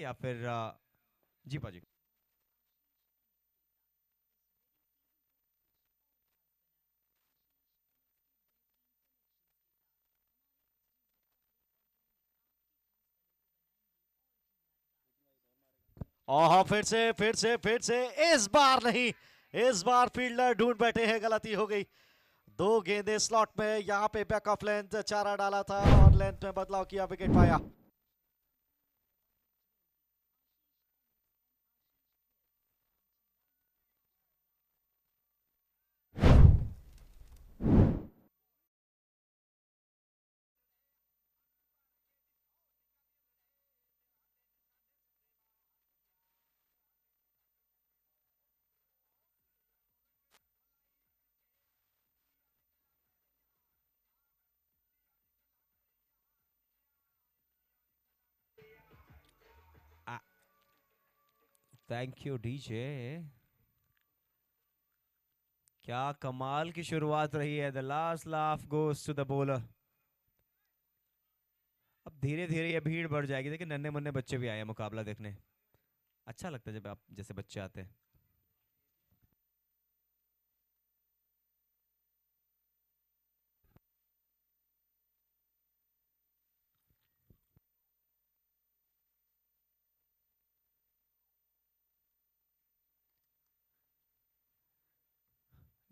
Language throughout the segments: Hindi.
या फिर जी पाजी। ओह, फिर से इस बार नहीं। इस बार फील्डर ढूंढ बैठे हैं, गलती हो गई। दो गेंदे स्लॉट में, यहाँ पे बैक ऑफ लेंथ चारा डाला था और लेंथ में बदलाव किया, विकेट पाया। Thank you DJ. क्या कमाल की शुरुआत रही है। The last laugh goes to the bowler. अब धीरे धीरे ये भीड़ बढ़ जाएगी। देखिए नन्हे मुन्ने बच्चे भी आए हैं मुकाबला देखने। अच्छा लगता है जब आप जैसे बच्चे आते हैं।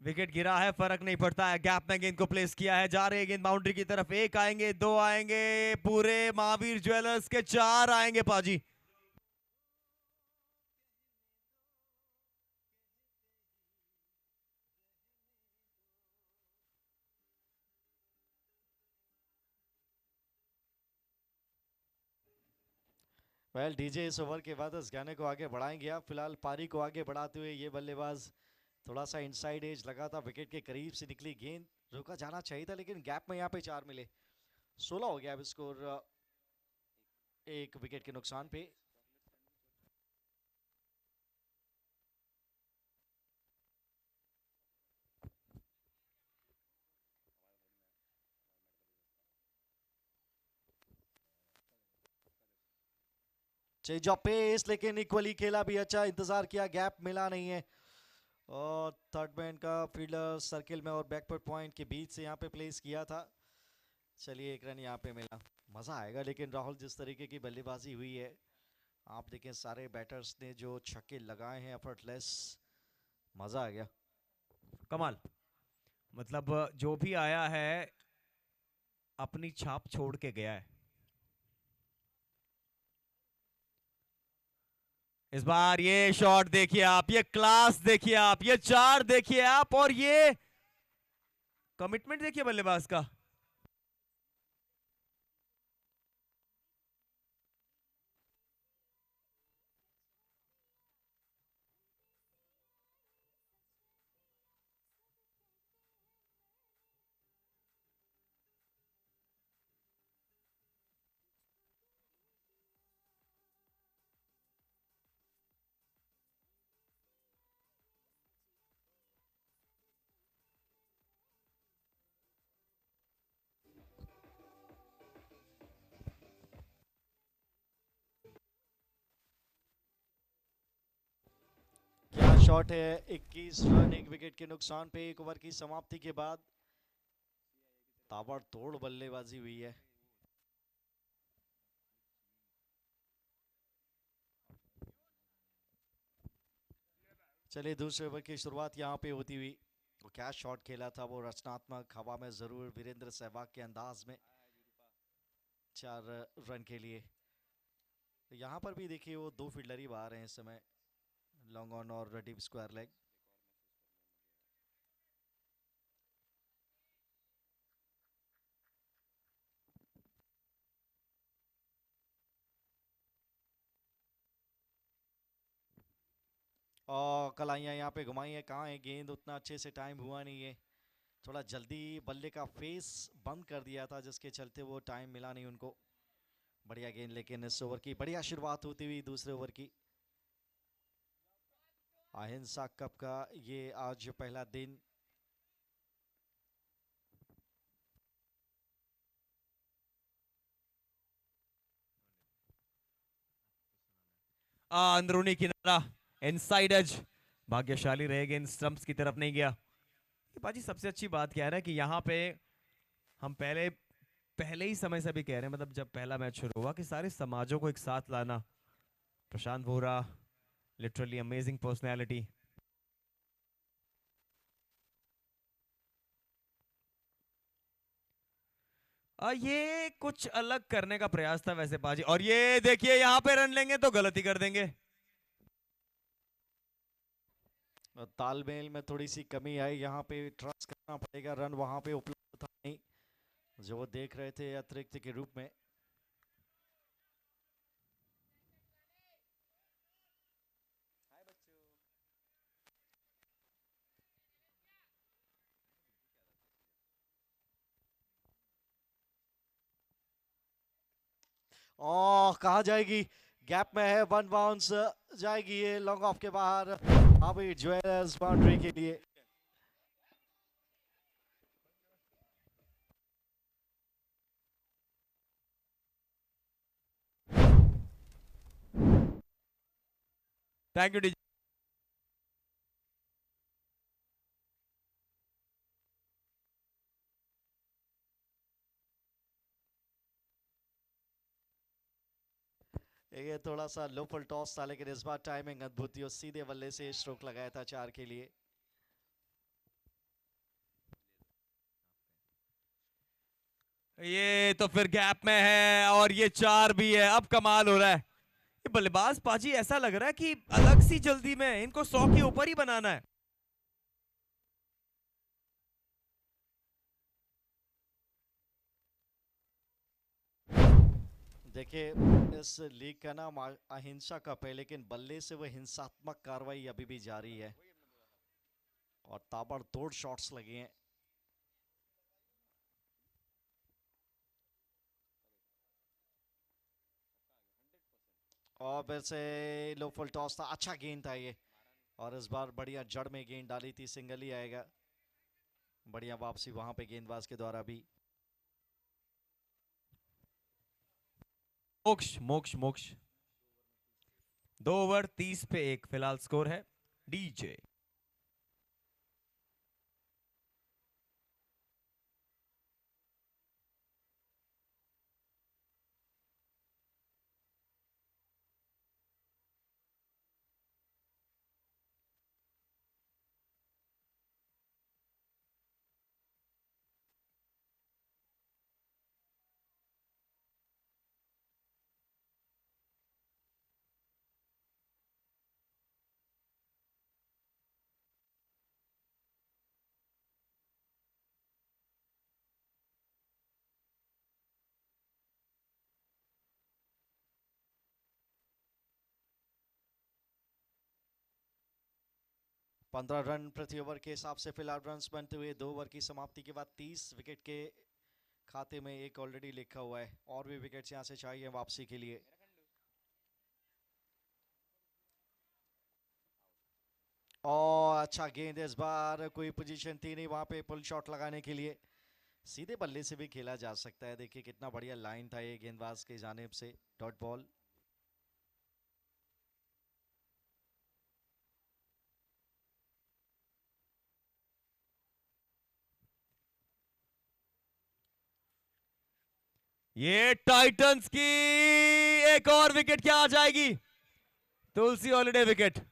विकेट गिरा है, फर्क नहीं पड़ता है। गैप में गेंद को प्लेस किया है, जा रही है गेंद बाउंड्री की तरफ। एक आएंगे, दो आएंगे, पूरे महावीर ज्वेलर्स के चार आएंगे पाजी। वेल डीजे, इस ओवर के बाद इस गाने को आगे बढ़ाएंगे आप। फिलहाल पारी को आगे बढ़ाते हुए ये बल्लेबाज थोड़ा सा इनसाइड एज लगा था, विकेट के करीब से निकली गेंद, रोका जाना चाहिए था लेकिन गैप में यहाँ पे चार मिले। 16 हो गया अब स्कोर, एक विकेट के नुकसान पे। चेंज ऑफ पेस, लेकिन इक्वली खेला भी अच्छा, इंतजार किया, गैप मिला नहीं है। और थर्ड मैन का फील्डर सर्किल में और बैकवर्ड पॉइंट के बीच से यहाँ पे प्लेस किया था। चलिए, एक रन यहाँ पे मिला। मजा आएगा लेकिन राहुल, जिस तरीके की बल्लेबाजी हुई है, आप देखें सारे बैटर्स ने जो छक्के लगाए हैं एफर्टलेस, मजा आ गया। कमाल। मतलब जो भी आया है अपनी छाप छोड़ के गया है। इस बार ये शॉट देखिए आप, ये क्लास देखिए आप, ये चार देखिए आप, और ये कमिटमेंट देखिए बल्लेबाज का। क्या शॉट है। 21 रन, एक विकेट के नुकसान पे, एक ओवर की समाप्ति के बाद। ताबड़तोड़ बल्लेबाजी हुई है। चलिए, दूसरे ओवर की शुरुआत यहाँ पे होती हुई। वो क्या शॉट खेला था, वो रचनात्मक, हवा में जरूर, वीरेंद्र सहवाग के अंदाज में, 4 रन के लिए। यहाँ पर भी देखिए वो दो फील्डर ही बाहर हैं इस समय, लॉन्ग ऑन और डीप स्क्वायर लेग। और कलाइयाँ यहाँ पे घुमाई है, कहाँ है गेंद, उतना अच्छे से टाइम हुआ नहीं है। थोड़ा जल्दी बल्ले का फेस बंद कर दिया था, जिसके चलते वो टाइम मिला नहीं उनको। बढ़िया गेंद, लेकिन इस ओवर की बढ़िया शुरुआत होती हुई दूसरे ओवर की। अहिंसा कप का ये आज पहला दिन। अंदरूनी किनारा, इनसाइड एज, भाग्यशाली रह गए, इन स्टंप्स की तरफ नहीं गया। ये बाजी सबसे अच्छी बात क्या है ना कि यहाँ पे हम पहले पहले ही समय से भी कह रहे हैं, मतलब जब पहला मैच शुरू हुआ, कि सारे समाजों को एक साथ लाना। प्रशांत वोरा, लिटरली अमेजिंग पर्सनैलिटी। ये कुछ अलग करने का प्रयास था वैसे बाजी, और ये देखिए यहाँ पे रन लेंगे तो गलती कर देंगे। तालमेल में थोड़ी सी कमी आई, यहाँ पे ट्रस्ट करना पड़ेगा, रन वहां पे उपलब्ध था नहीं जो वो देख रहे थे अतिरिक्त के रूप में। कहा जाएगी, गैप में है, वन बाउंस जाएगी ये लॉन्ग ऑफ के बाहर, अभी ज्वेलर्स बाउंड्री के लिए। Thank you. ये थोड़ा सा लोफल टॉस था, लेकिन इस बार टाइमिंग अद्भुत थी और सीधे बल्ले से स्ट्रोक लगाया था 4 के लिए। ये तो फिर गैप में है और ये 4 भी है। अब कमाल हो रहा है, ये बल्लेबाज पाजी ऐसा लग रहा है कि अलग सी जल्दी में है, इनको 100 के ऊपर ही बनाना है। देखिए, इस लीग का नाम अहिंसा कप है, लेकिन बल्ले से वह हिंसात्मक कार्रवाई अभी भी जारी है और ताबड़तोड़ शॉट्स लगे हैं। और फिर से लो फुल टॉस था, अच्छा गेंद था ये, और इस बार बढ़िया जड़ में गेंद डाली थी, सिंगल ही आएगा। बढ़िया वापसी वहां पे गेंदबाज के द्वारा भी। मोक्ष मोक्ष मोक्ष 2 ओवर 30 पे 1 फिलहाल स्कोर है डीजे। पंद्रह रन प्रति ओवर के हिसाब से फिलहाल रन बनते हुए 2 ओवर की समाप्ति के बाद 30 विकेट के खाते में एक ऑलरेडी लिखा हुआ है, और भी विकेट्स यहां से चाहिए वापसी के लिए। और अच्छा गेंद, इस बार कोई पोजीशन थी नहीं वहां पे पुल शॉट लगाने के लिए, सीधे बल्ले से भी खेला जा सकता है। देखिए कितना बढ़िया लाइन था ये गेंदबाज के जानिब से, डॉट बॉल। ये टाइटंस की एक और विकेट क्या आ जाएगी, तुलसी हॉलिडे विकेट।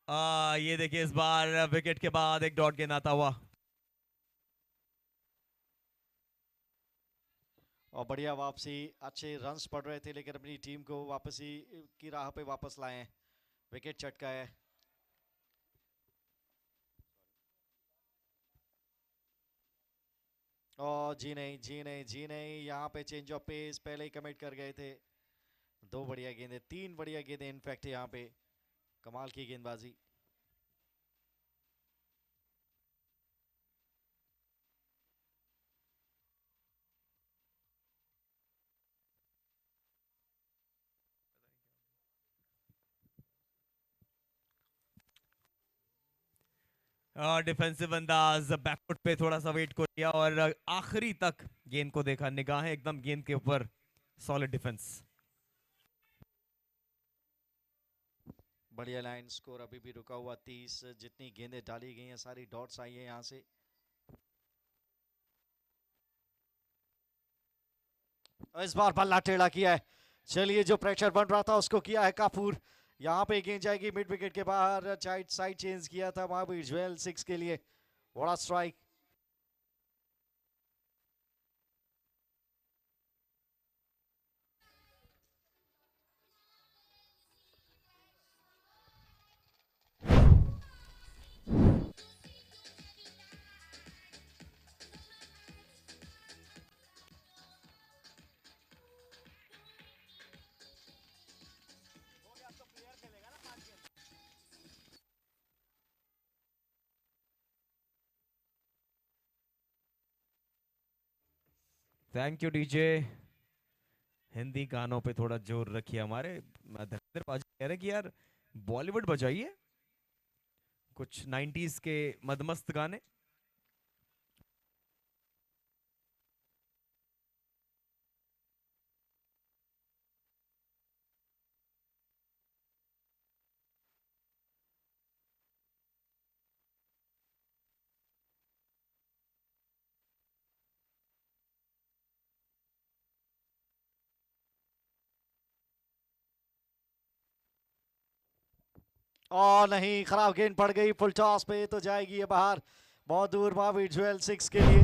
ये देखिए इस बार विकेट के बाद एक डॉट गेंद आता हुआ। और बढ़िया वापसी, अच्छे रन्स पड़ रहे थे लेकिन अपनी टीम को वापसी की राह पे वापस लाए हैं। विकेट चटका है। और जी नहीं, जी नहीं, जी नहीं, यहाँ पे चेंज ऑफ पेस पहले ही कमिट कर गए थे। दो बढ़िया गेंदें, तीन बढ़िया गेंदें इनफैक्ट यहाँ पे। कमाल की गेंदबाजी। डिफेंसिव अंदाज, बैकफुट पे थोड़ा सा वेट को लिया और आखिरी तक गेंद को देखा, निगाहें एकदम गेंद के ऊपर। Solid defence. बढ़िया लाइन, स्कोर अभी भी रुका हुआ 30। जितनी गेंदें डाली गई हैं सारी डॉट्स आई हैं यहाँ से। इस बार बल्ला टेढ़ा किया है। चलिए, जो प्रेशर बन रहा था उसको किया है काफूर। यहाँ पे गेंद जाएगी मिड विकेट के बाहर। साइड चेंज किया था महावीर ज्वेल 6 के लिए। बड़ा strike. Thank you DJ. Hindi गानों पे थोड़ा जोर रखिए हमारे धर्मेंद्र पाजी कह रहे कि यार बॉलीवुड बजाइए, कुछ 90s के मदमस्त गाने। और नहीं, खराब गेंद पड़ गई फुल टॉस पे, तो जाएगी ये बाहर बहुत दूर। महावीर ज्वेल 6 के लिए।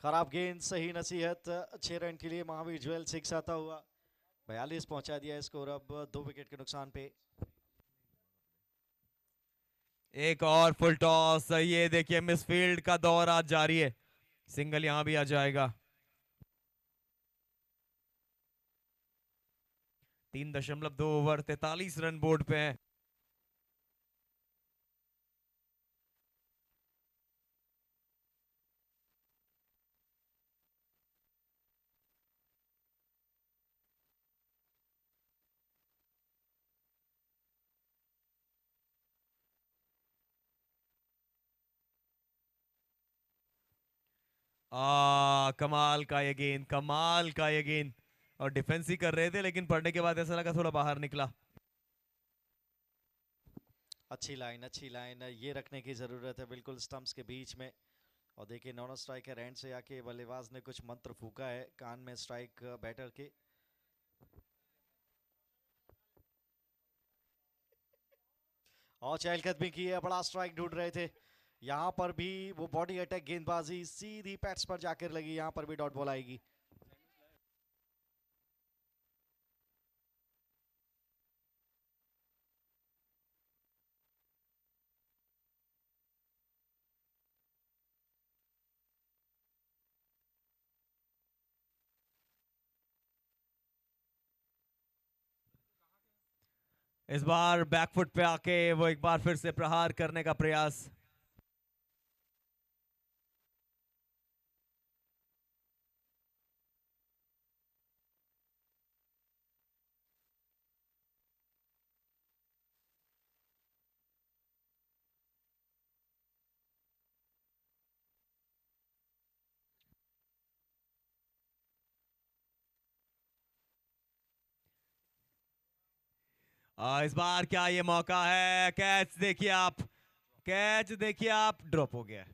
खराब गेंद, सही नसीहत। 6 रन के लिए महावीर ज्वेल 6 आता हुआ। 42 पहुंचा दिया स्कोर अब 2 विकेट के नुकसान पे। एक और फुल टॉस, ये देखिए मिसफील्ड का दौर आज जारी है। सिंगल यहां भी आ जाएगा। 3.2 ओवर, 43 रन बोर्ड पे है। कमाल का ये गेंद, कमाल का ये गेंद। और डिफेंस ही कर रहे थे लेकिन पढ़ने के बाद ऐसा लगा थोड़ा बाहर निकला। अच्छी लाइन, अच्छी लाइन, ये रखने की जरूरत है बिल्कुल स्टंप्स के बीच में। और देखिए नॉन स्ट्राइकर एंड से आके बल्लेबाज ने कुछ मंत्र फूका है कान में स्ट्राइक बैटर के। और चहलकदमी की है, बड़ा स्ट्राइक ढूंढ रहे थे। यहाँ पर भी वो बॉडी अटैक गेंदबाजी सीधी पैड्स पर जाकर लगी। यहाँ पर भी डॉट बॉल आएगी। इस बार बैकफुट पे आके वो एक बार फिर से प्रहार करने का प्रयास। इस बार क्या ये मौका है? कैच देखिए आप, कैच देखिए आप, ड्रॉप हो गया।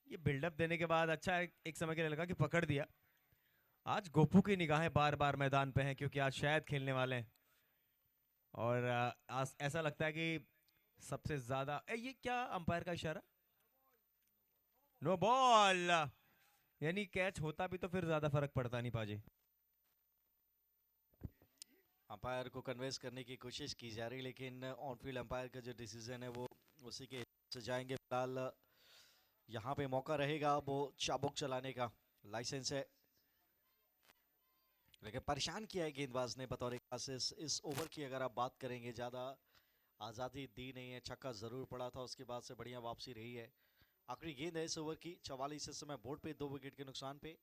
ये बिल्डअप देने के बाद अच्छा एक समय के लिए लगा कि पकड़ दिया। आज गोपू की निगाहें बार बार मैदान पे हैं क्योंकि आज शायद खेलने वाले हैं। और ऐसा लगता है कि सबसे ज्यादा ये क्या अंपायर का इशारा? No ball. यानी कैच होता भी तो फिर ज्यादा फर्क पड़ता नहीं पाजी। अंपायर को कन्विंस करने की कोशिश की जा रही, लेकिन ऑन फील्ड अंपायर का जो डिसीजन है वो उसी के हिसाब से जाएंगे। फिलहाल यहाँ पे मौका रहेगा वो चाबुक चलाने का, लाइसेंस है, लेकिन परेशान किया है गेंदबाज ने बतौर इस ओवर की अगर आप बात करेंगे, ज़्यादा आज़ादी दी नहीं है। छक्का ज़रूर पड़ा था, उसके बाद से बढ़िया वापसी रही है। आखिरी गेंद है इस ओवर की, 44 इस समय बोर्ड पे, 2 विकेट के नुकसान पे।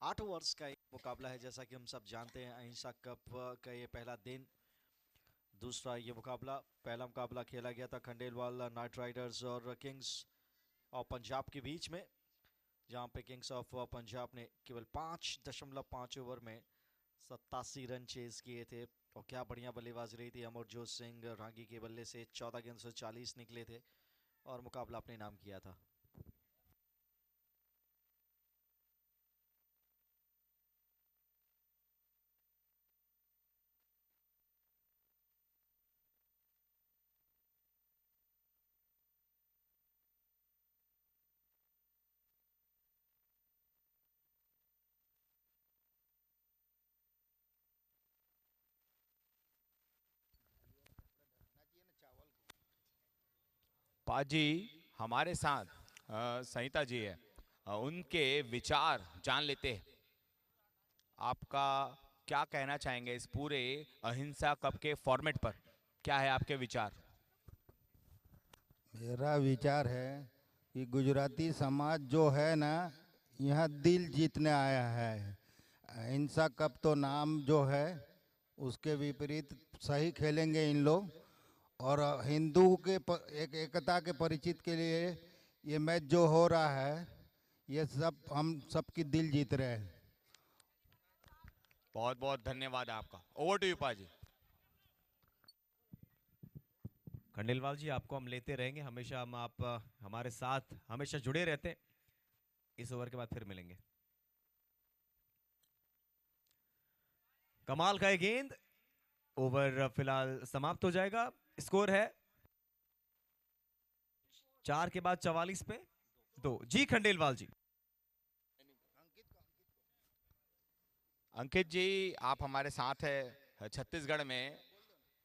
8 ओवर्स का एक मुकाबला है, जैसा कि हम सब जानते हैं। अहिंसा कप का ये पहला दिन, दूसरा ये मुकाबला। पहला मुकाबला खेला गया था खंडेलवाल नाइट राइडर्स और किंग्स ऑफ पंजाब के बीच में, जहां पे किंग्स ऑफ पंजाब ने केवल 5.5 ओवर में 87 रन चेज किए थे। और क्या बढ़िया बल्लेबाजी रही थी अमरजोत सिंह रागी के बल्ले से, 14 गेंद से 40 निकले थे और मुकाबला अपने नाम किया था। पाजी हमारे साथ संहिता जी है, उनके विचार जान लेते हैं। आपका क्या कहना चाहेंगे इस पूरे अहिंसा कप के फॉर्मेट पर? क्या है आपके विचार? मेरा विचार है कि गुजराती समाज जो है ना, यहाँ दिल जीतने आया है। अहिंसा कप तो नाम जो है उसके विपरीत सही खेलेंगे इन लोग। और हिंदू के एक एकता के परिचित के लिए ये मैच जो हो रहा है, ये सब हम सबकी दिल जीत रहे हैं। बहुत बहुत धन्यवाद आपका। ओवर टू यू पाजी। खंडेलवाल जी, आपको हम लेते रहेंगे हमेशा। हम आप हमारे साथ हमेशा जुड़े रहते हैं। इस ओवर के बाद फिर मिलेंगे। कमाल का ये गेंद, ओवर फिलहाल समाप्त हो जाएगा। स्कोर है 4 के बाद 44 पे 2। जी खंडेलवाल जी। अंकित जी, आप हमारे साथ है। छत्तीसगढ़ में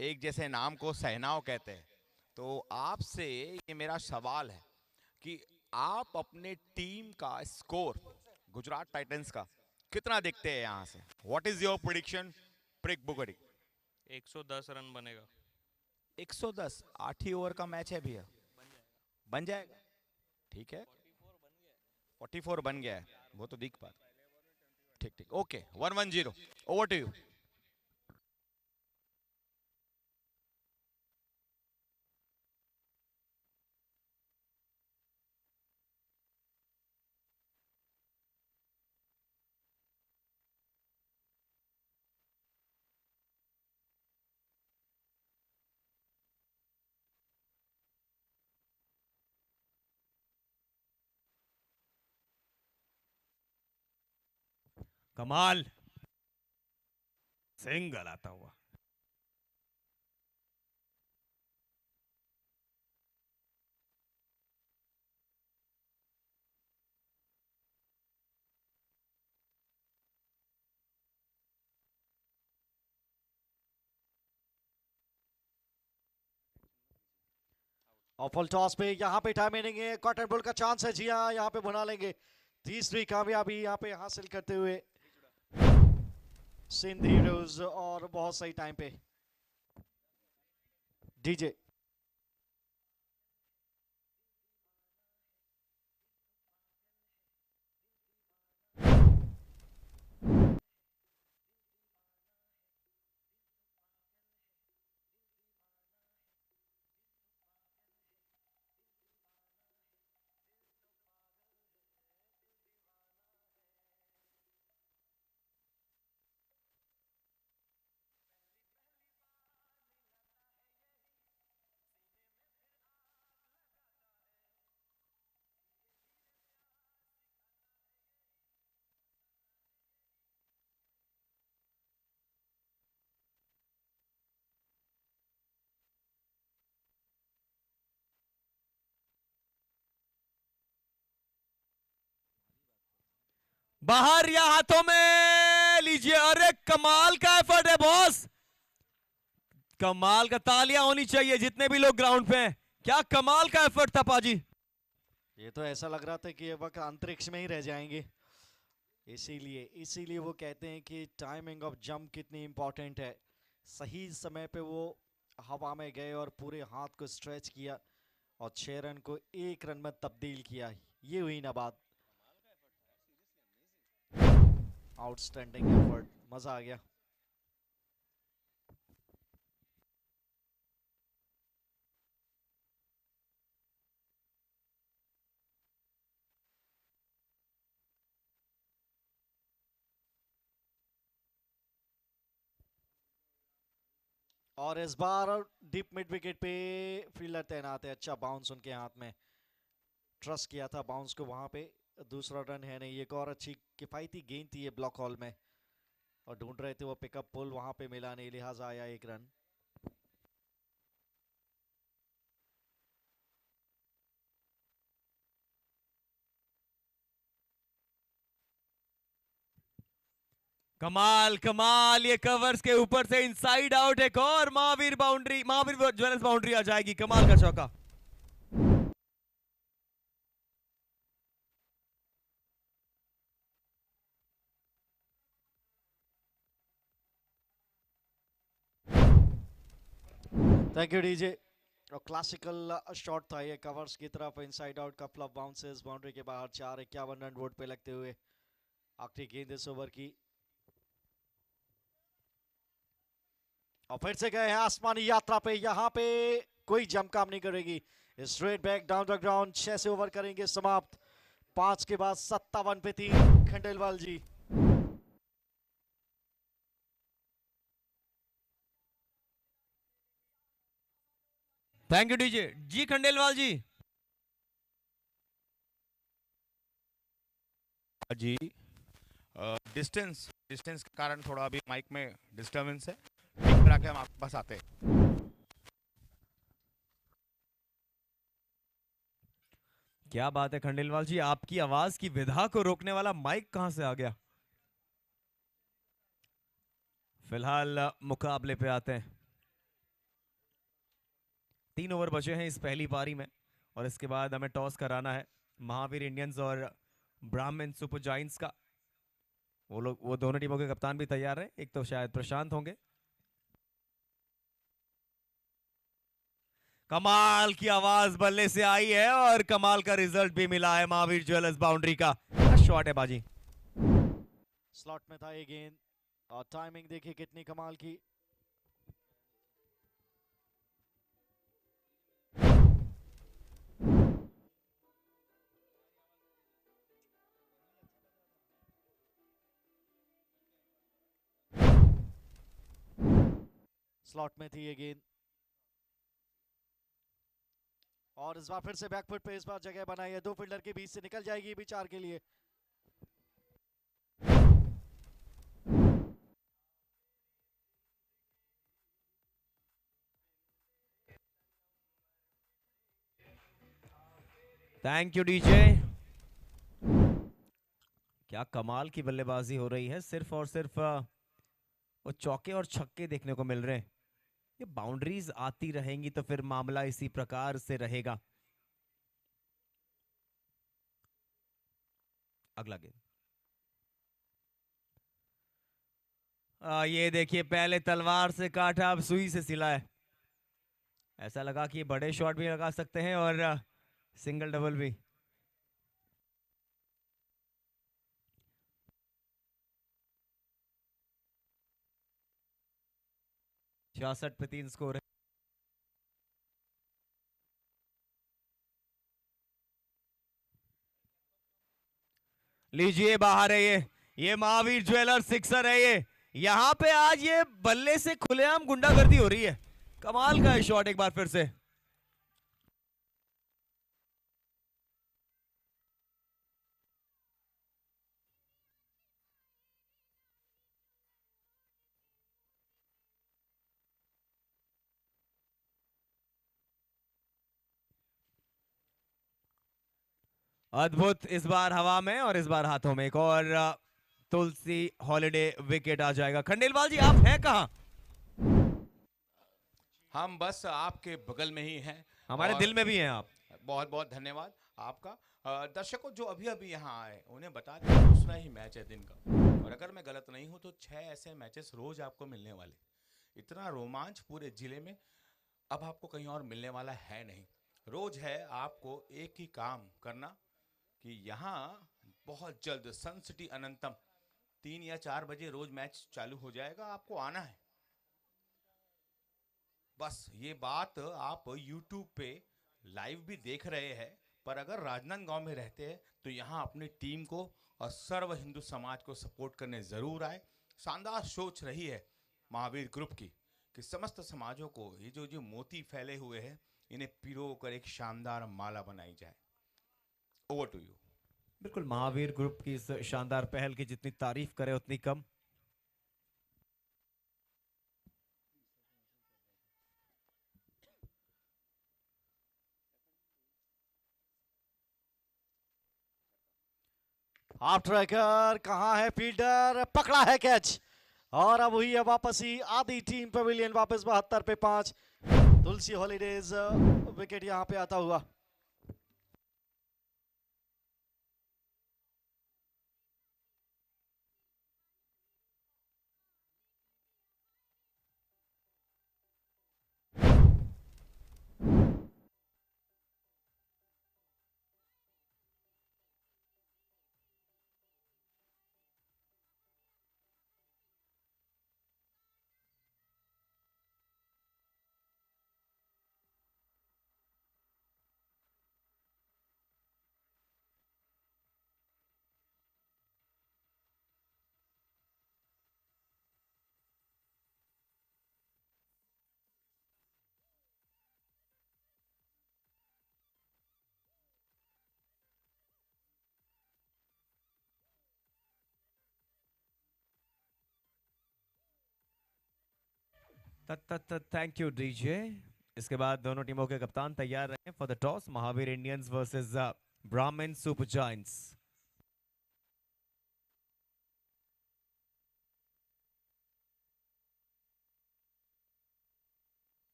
एक जैसे नाम को सहनाव कहते हैं। तो आपसे ये मेरा सवाल है कि आप अपने टीम का स्कोर गुजरात टाइटंस का कितना देखते हैं यहाँ से? व्हाट इज योर प्रेडिक्शन, प्रिक बुगड़ी? 110 रन बनेगा। 110? 8 ही ओवर का मैच है भैया, बन जाएगा। ठीक है, 44 बन गया है, वो तो दिख पा। ठीक ठीक, ओके। 110, over to you. कमाल, सिंगल आता हुआ। और फुल टॉस पे यहाँ पे टाइम इनिंग है, कॉटन बुल का चांस है। जी हाँ, यहाँ पे बना लेंगे तीसरी कामयाबी यहाँ पे हासिल करते हुए सिंध हीरोज, और बहुत सही टाइम पे। डीजे बाहर या हाथों में, लीजिए। अरे कमाल का एफर्ट है बॉस, कमाल का। तालियां होनी चाहिए जितने भी लोग ग्राउंड पे हैं, क्या कमाल का एफर्ट था पाजी। ये तो ऐसा लग रहा था कि ये वक्त अंतरिक्ष में ही रह जाएंगे। इसीलिए इसीलिए वो कहते हैं कि टाइमिंग ऑफ जंप कितनी इंपॉर्टेंट है। सही समय पे वो हवा में गए और पूरे हाथ को स्ट्रेच किया और 6 रन को 1 रन में तब्दील किया। ये हुई ना बात। आउटस्टैंडिंग एफर्ट, मजा आ गया। और इस बार डीप मिड विकेट पे फील्डर तैनात है। अच्छा बाउंस उनके हाथ में, ट्रस्ट किया था बाउंस को वहां पे। दूसरा रन है नहीं। एक और अच्छी किफायती गेंद थी ये ब्लॉक हॉल में और ढूंढ रहे थे वो पिकअप पुल, वहां पे मिला नहीं, लिहाजा आया 1 रन। कमाल कमाल, ये कवर्स के ऊपर से इनसाइड आउट, एक और Mahavir boundary, Mahavir Jewellers boundary आ जाएगी। कमाल का चौका। Thank you DJ. और क्लासिकल शॉट था ये कवर्स की तरफ, इनसाइड आउट का फ्लॉप बाउंसेस, बाउंड्री के बाहर 4, 51 रन बोर्ड पे लगते हुए। आखिरी गेंद इस ओवर की और फिर से गए हैं आसमानी यात्रा पे। यहाँ पे कोई जंप काम नहीं करेगी। Straight back down the ground. 6 से ओवर करेंगे समाप्त। 5 के बाद 57 पे 3। Khandelwal ji. Thank you DJ ji. Khandelwal ji. जी डिस्टेंस डिस्टेंस के कारण थोड़ा अभी माइक में डिस्टरबेंस है, ठीक करा के हम आपके पास आते हैं। क्या बात है खंडेलवाल जी, आपकी आवाज की विधा को रोकने वाला माइक कहां से आ गया। फिलहाल मुकाबले पे आते हैं। 3 ओवर बचे हैं इस पहली पारी में और इसके बाद हमें टॉस कराना है महावीर इंडियंस और ब्राह्मण सुपर जायंट्स का। वो दोनों टीमों के कप्तान भी तैयार हैं, एक तो शायद प्रशांत होंगे। कमाल की आवाज बल्ले से आई है और कमाल का रिजल्ट भी मिला है महावीर ज्वेलर्स बाउंड्री का। शॉट है बाजी। स्लॉट में था ये गेंद और टाइमिंग देखिए कितनी कमाल की। स्लॉट में थी ये गेंद और इस बार फिर से बैकफुट पे इस बार जगह बनाई है। 2 फील्डर के बीच से निकल जाएगी भी 4 के लिए। Thank you DJ. क्या कमाल की बल्लेबाजी हो रही है, सिर्फ और सिर्फ वो चौके और छक्के देखने को मिल रहे हैं। ये बाउंड्रीज आती रहेंगी तो फिर मामला इसी प्रकार से रहेगा। अगला गेंद। ये देखिए, पहले तलवार से काटा अब सुई से सिला है। ऐसा लगा कि बड़े शॉट भी लगा सकते हैं और सिंगल डबल भी। छियासठ पे 3 स्कोर है। लीजिए बाहर है ये महावीर ज्वेलर सिक्सर है ये। यहां पे आज ये बल्ले से खुलेआम गुंडागर्दी हो रही है। कमाल का है शॉट एक बार फिर से। अद्भुत, इस बार हवा में और इस बार हाथों में। एक और तुलसी हॉलिडे विकेट आ जाएगा। खंडेलवाल जी आप हैं कहाँ? हम बस आपके बगल में ही हैं। हमारे और दिल में भी हैं आप। बहुत बहुत धन्यवाद आपका। दर्शकों जो अभी अभी यहाँ आए उन्हें बता दें दूसरा ही मैच है दिन का, और अगर मैं गलत नहीं हूँ तो 6 ऐसे मैचेस रोज आपको मिलने वाले। इतना रोमांच पूरे जिले में अब आपको कहीं और मिलने वाला है नहीं। रोज है आपको एक ही काम करना कि यहाँ बहुत जल्द सन सिटी अनंतम 3 या 4 बजे रोज मैच चालू हो जाएगा, आपको आना है। बस ये बात आप YouTube पे लाइव भी देख रहे हैं, पर अगर राजनांदगांव में रहते हैं तो यहाँ अपनी टीम को और सर्व हिंदू समाज को सपोर्ट करने जरूर आए। शानदार सोच रही है महावीर ग्रुप की कि समस्त समाजों को ये जो जो मोती फैले हुए हैं इन्हें पिरो कर एक शानदार माला बनाई जाए। Over to you. बिल्कुल, महावीर ग्रुप की इस शानदार पहल की जितनी तारीफ करें उतनी कम। हाफ ट्रैकर कहाँ है? फील्डर पकड़ा है कैच, और अब हुई है वापसी आधी टीम पवेलियन वापस 72 पे 5। तुलसी हॉलीडेज विकेट यहाँ पे आता हुआ। Thank you DJ. इसके बाद दोनों टीमों के कप्तान तैयार रहे for the toss. Mahavir Indians versus Brahmin super giants.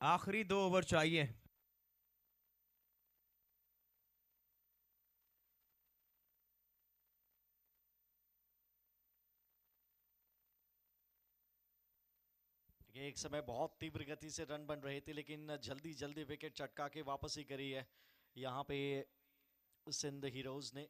आखिरी 2 ओवर चाहिए। एक समय बहुत तीव्र गति से रन बन रहे थे, लेकिन जल्दी जल्दी विकेट चटका के वापसी करी है यहाँ पे सिंध हीरोज ने।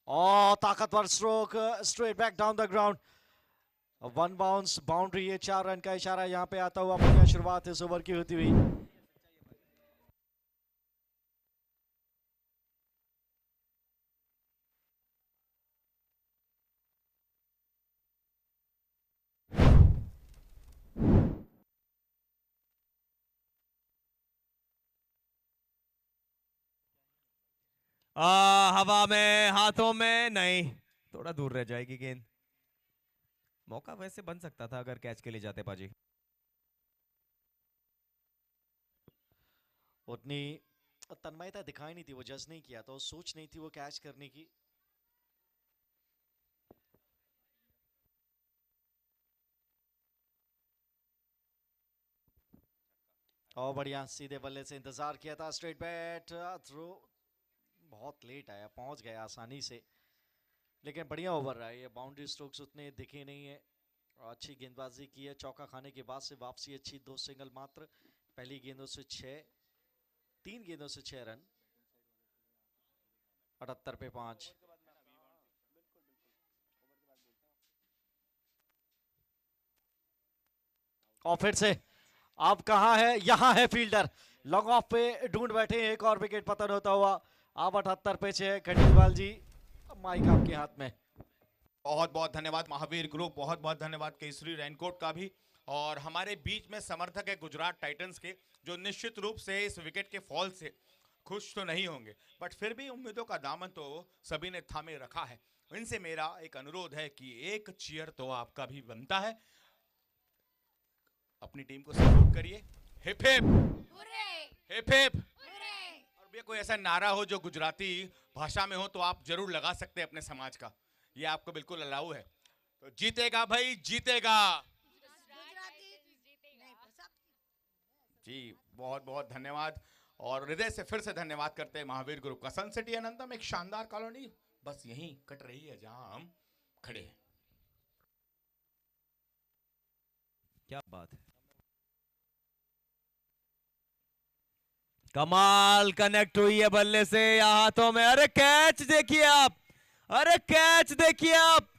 और ताकतवर stroke, straight back down the ground. One bounce boundary है, 4 रन का इशारा यहाँ पे आता हुआ। बढ़िया शुरुआत इस ओवर की होती हुई। हवा में, हाथों में नहीं, थोड़ा दूर रह जाएगी गेंद। मौका वैसे बन सकता था अगर कैच के लिए जाते पाजी। उतनी तन्मयता दिखाई नहीं थी, वो जज नहीं किया, तो सोच नहीं थी वो कैच करने की। और बढ़िया सीधे बल्ले से इंतजार किया था। स्ट्रेट बैट थ्रो बहुत लेट आया, पहुंच गया आसानी से, लेकिन बढ़िया ओवर रहा है ये। बाउंड्री स्ट्रोक्स उतने दिखे नहीं है, और अच्छी गेंदबाजी की है। चौका खाने के बाद से वापसी अच्छी, 2 सिंगल मात्र। पहली गेंदों से 6, 3 गेंदों से 6 रन। 78 पे 5। और फिर से अब कहां है? यहां है फील्डर, लॉन्ग ऑफ पे ढूंढ बैठे। एक और विकेट पतन होता हुआ। अब 78 पे 6। खंडेलवाल जी माइक आपके हाथ में। बहुत बहुत धन्यवाद महावीर ग्रुप, बहुत बहुत धन्यवाद केसरी रेनकोट का भी। और हमारे बीच में समर्थक है गुजरात टाइटंस के, जो निश्चित रूप से इस विकेट के फॉल से खुश तो नहीं होंगे, बट फिर भी उम्मीदों का दामन तो सभी ने थामे रखा है। इनसे मेरा एक अनुरोध है कि एक चीयर तो आपका भी बनता है। अपनी टीम को सपोर्ट करिए। Hip hip hip hip. और भी कोई ऐसा नारा हो जो गुजराती भाषा में हो तो आप जरूर लगा सकते हैं अपने समाज का, ये आपको बिल्कुल अलाउ है। तो जीतेगा भाई, जीतेगा जी। बहुत बहुत धन्यवाद और हृदय से फिर से धन्यवाद करते हैं महावीर ग्रुप का। सन सिटी अनंतम एक शानदार कॉलोनी बस यहीं कट रही है जहां हम खड़े हैं। क्या बात है, कमाल कनेक्ट हुई है बल्ले से या हाथों में। अरे कैच देखिए आप, अरे कैच देखिए आप।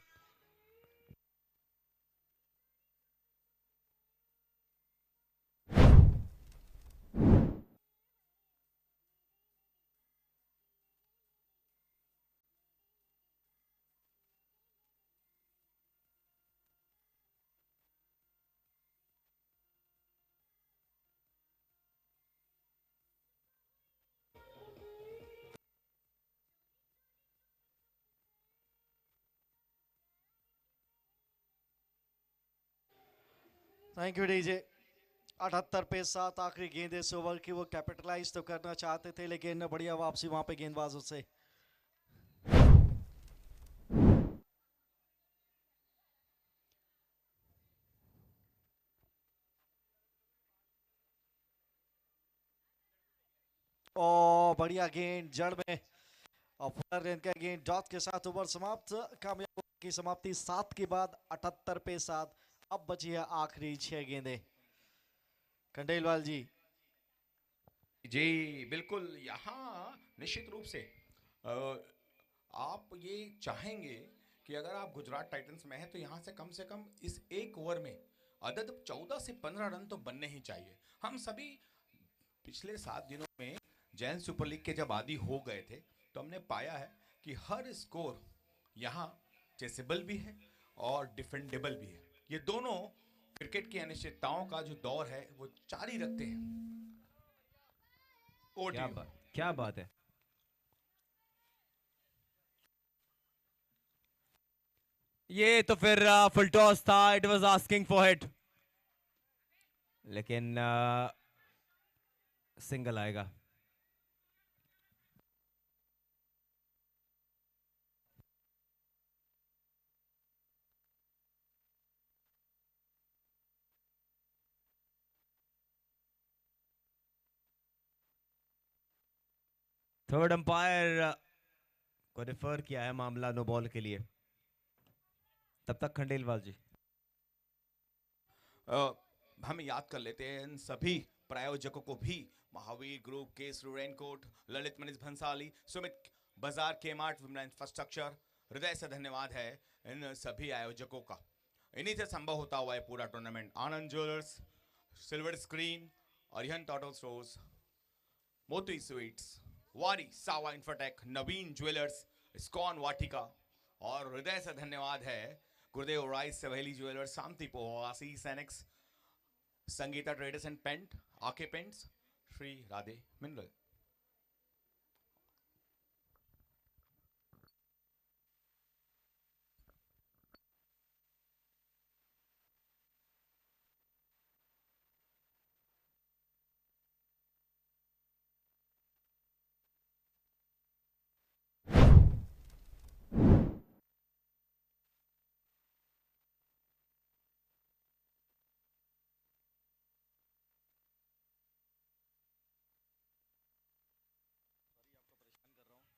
Thank you DJ. 78 पे 7 आखिरी गेंद इस ओवर की, वो कैपिटलाइज तो करना चाहते थे लेकिन बढ़िया वापसी वहां पे गेंदबाजों से। ओ बढ़िया गेंद जड़ में और फुलर रन का गेंद डॉट के साथ ओवर समाप्त। कामयाब की समाप्ति 7 के बाद 78 पे 7। अब बची है आखिरी 6 गेंदें। खंडेलवाल जी। जी बिल्कुल, यहाँ निश्चित रूप से आप ये चाहेंगे कि अगर आप गुजरात टाइटंस में हैं तो यहाँ से कम इस एक ओवर में अदद 14 से 15 रन तो बनने ही चाहिए। हम सभी पिछले 7 दिनों में जैन सुपर लीग के जब आदी हो गए थे तो हमने पाया है कि हर स्कोर यहाँ चेसेबल भी है और डिफेंडेबल भी है। ये दोनों क्रिकेट की अनिश्चितताओं का जो दौर है वो जारी रखते हैं। क्या बात है। ये तो फिर फुल टॉस था, it was asking for hit, लेकिन सिंगल आएगा। थर्ड अंपायर को रिफर किया है मामला नो बॉल के लिए। तब तक खंडेलवाल जी हम याद कर लेते हैं इन सभी प्रायोजकों को भी, Mahavir group, case raincoat, Lalit Manish Bhansali, Sumit बाजार, के मार्ट, विमला इंफ्रास्ट्रक्चर। हृदय से धन्यवाद है इन सभी आयोजकों का। इन्हीं से संभव होता हुआ है पूरा tournament. Anand Jewellers, Silver Screen, Arihant Auto Stores, Moti Sweets, वारी सावा Infratech, Naveen Jewellers, ISKCON Vatika और हृदय से धन्यवाद है गुरुदेव राइस सवेली ज्वेलर्स, शांति पोहो, Ashish Annex, Sangeeta Traders and Paint, आके पेंट्स, श्री राधे मिनरल।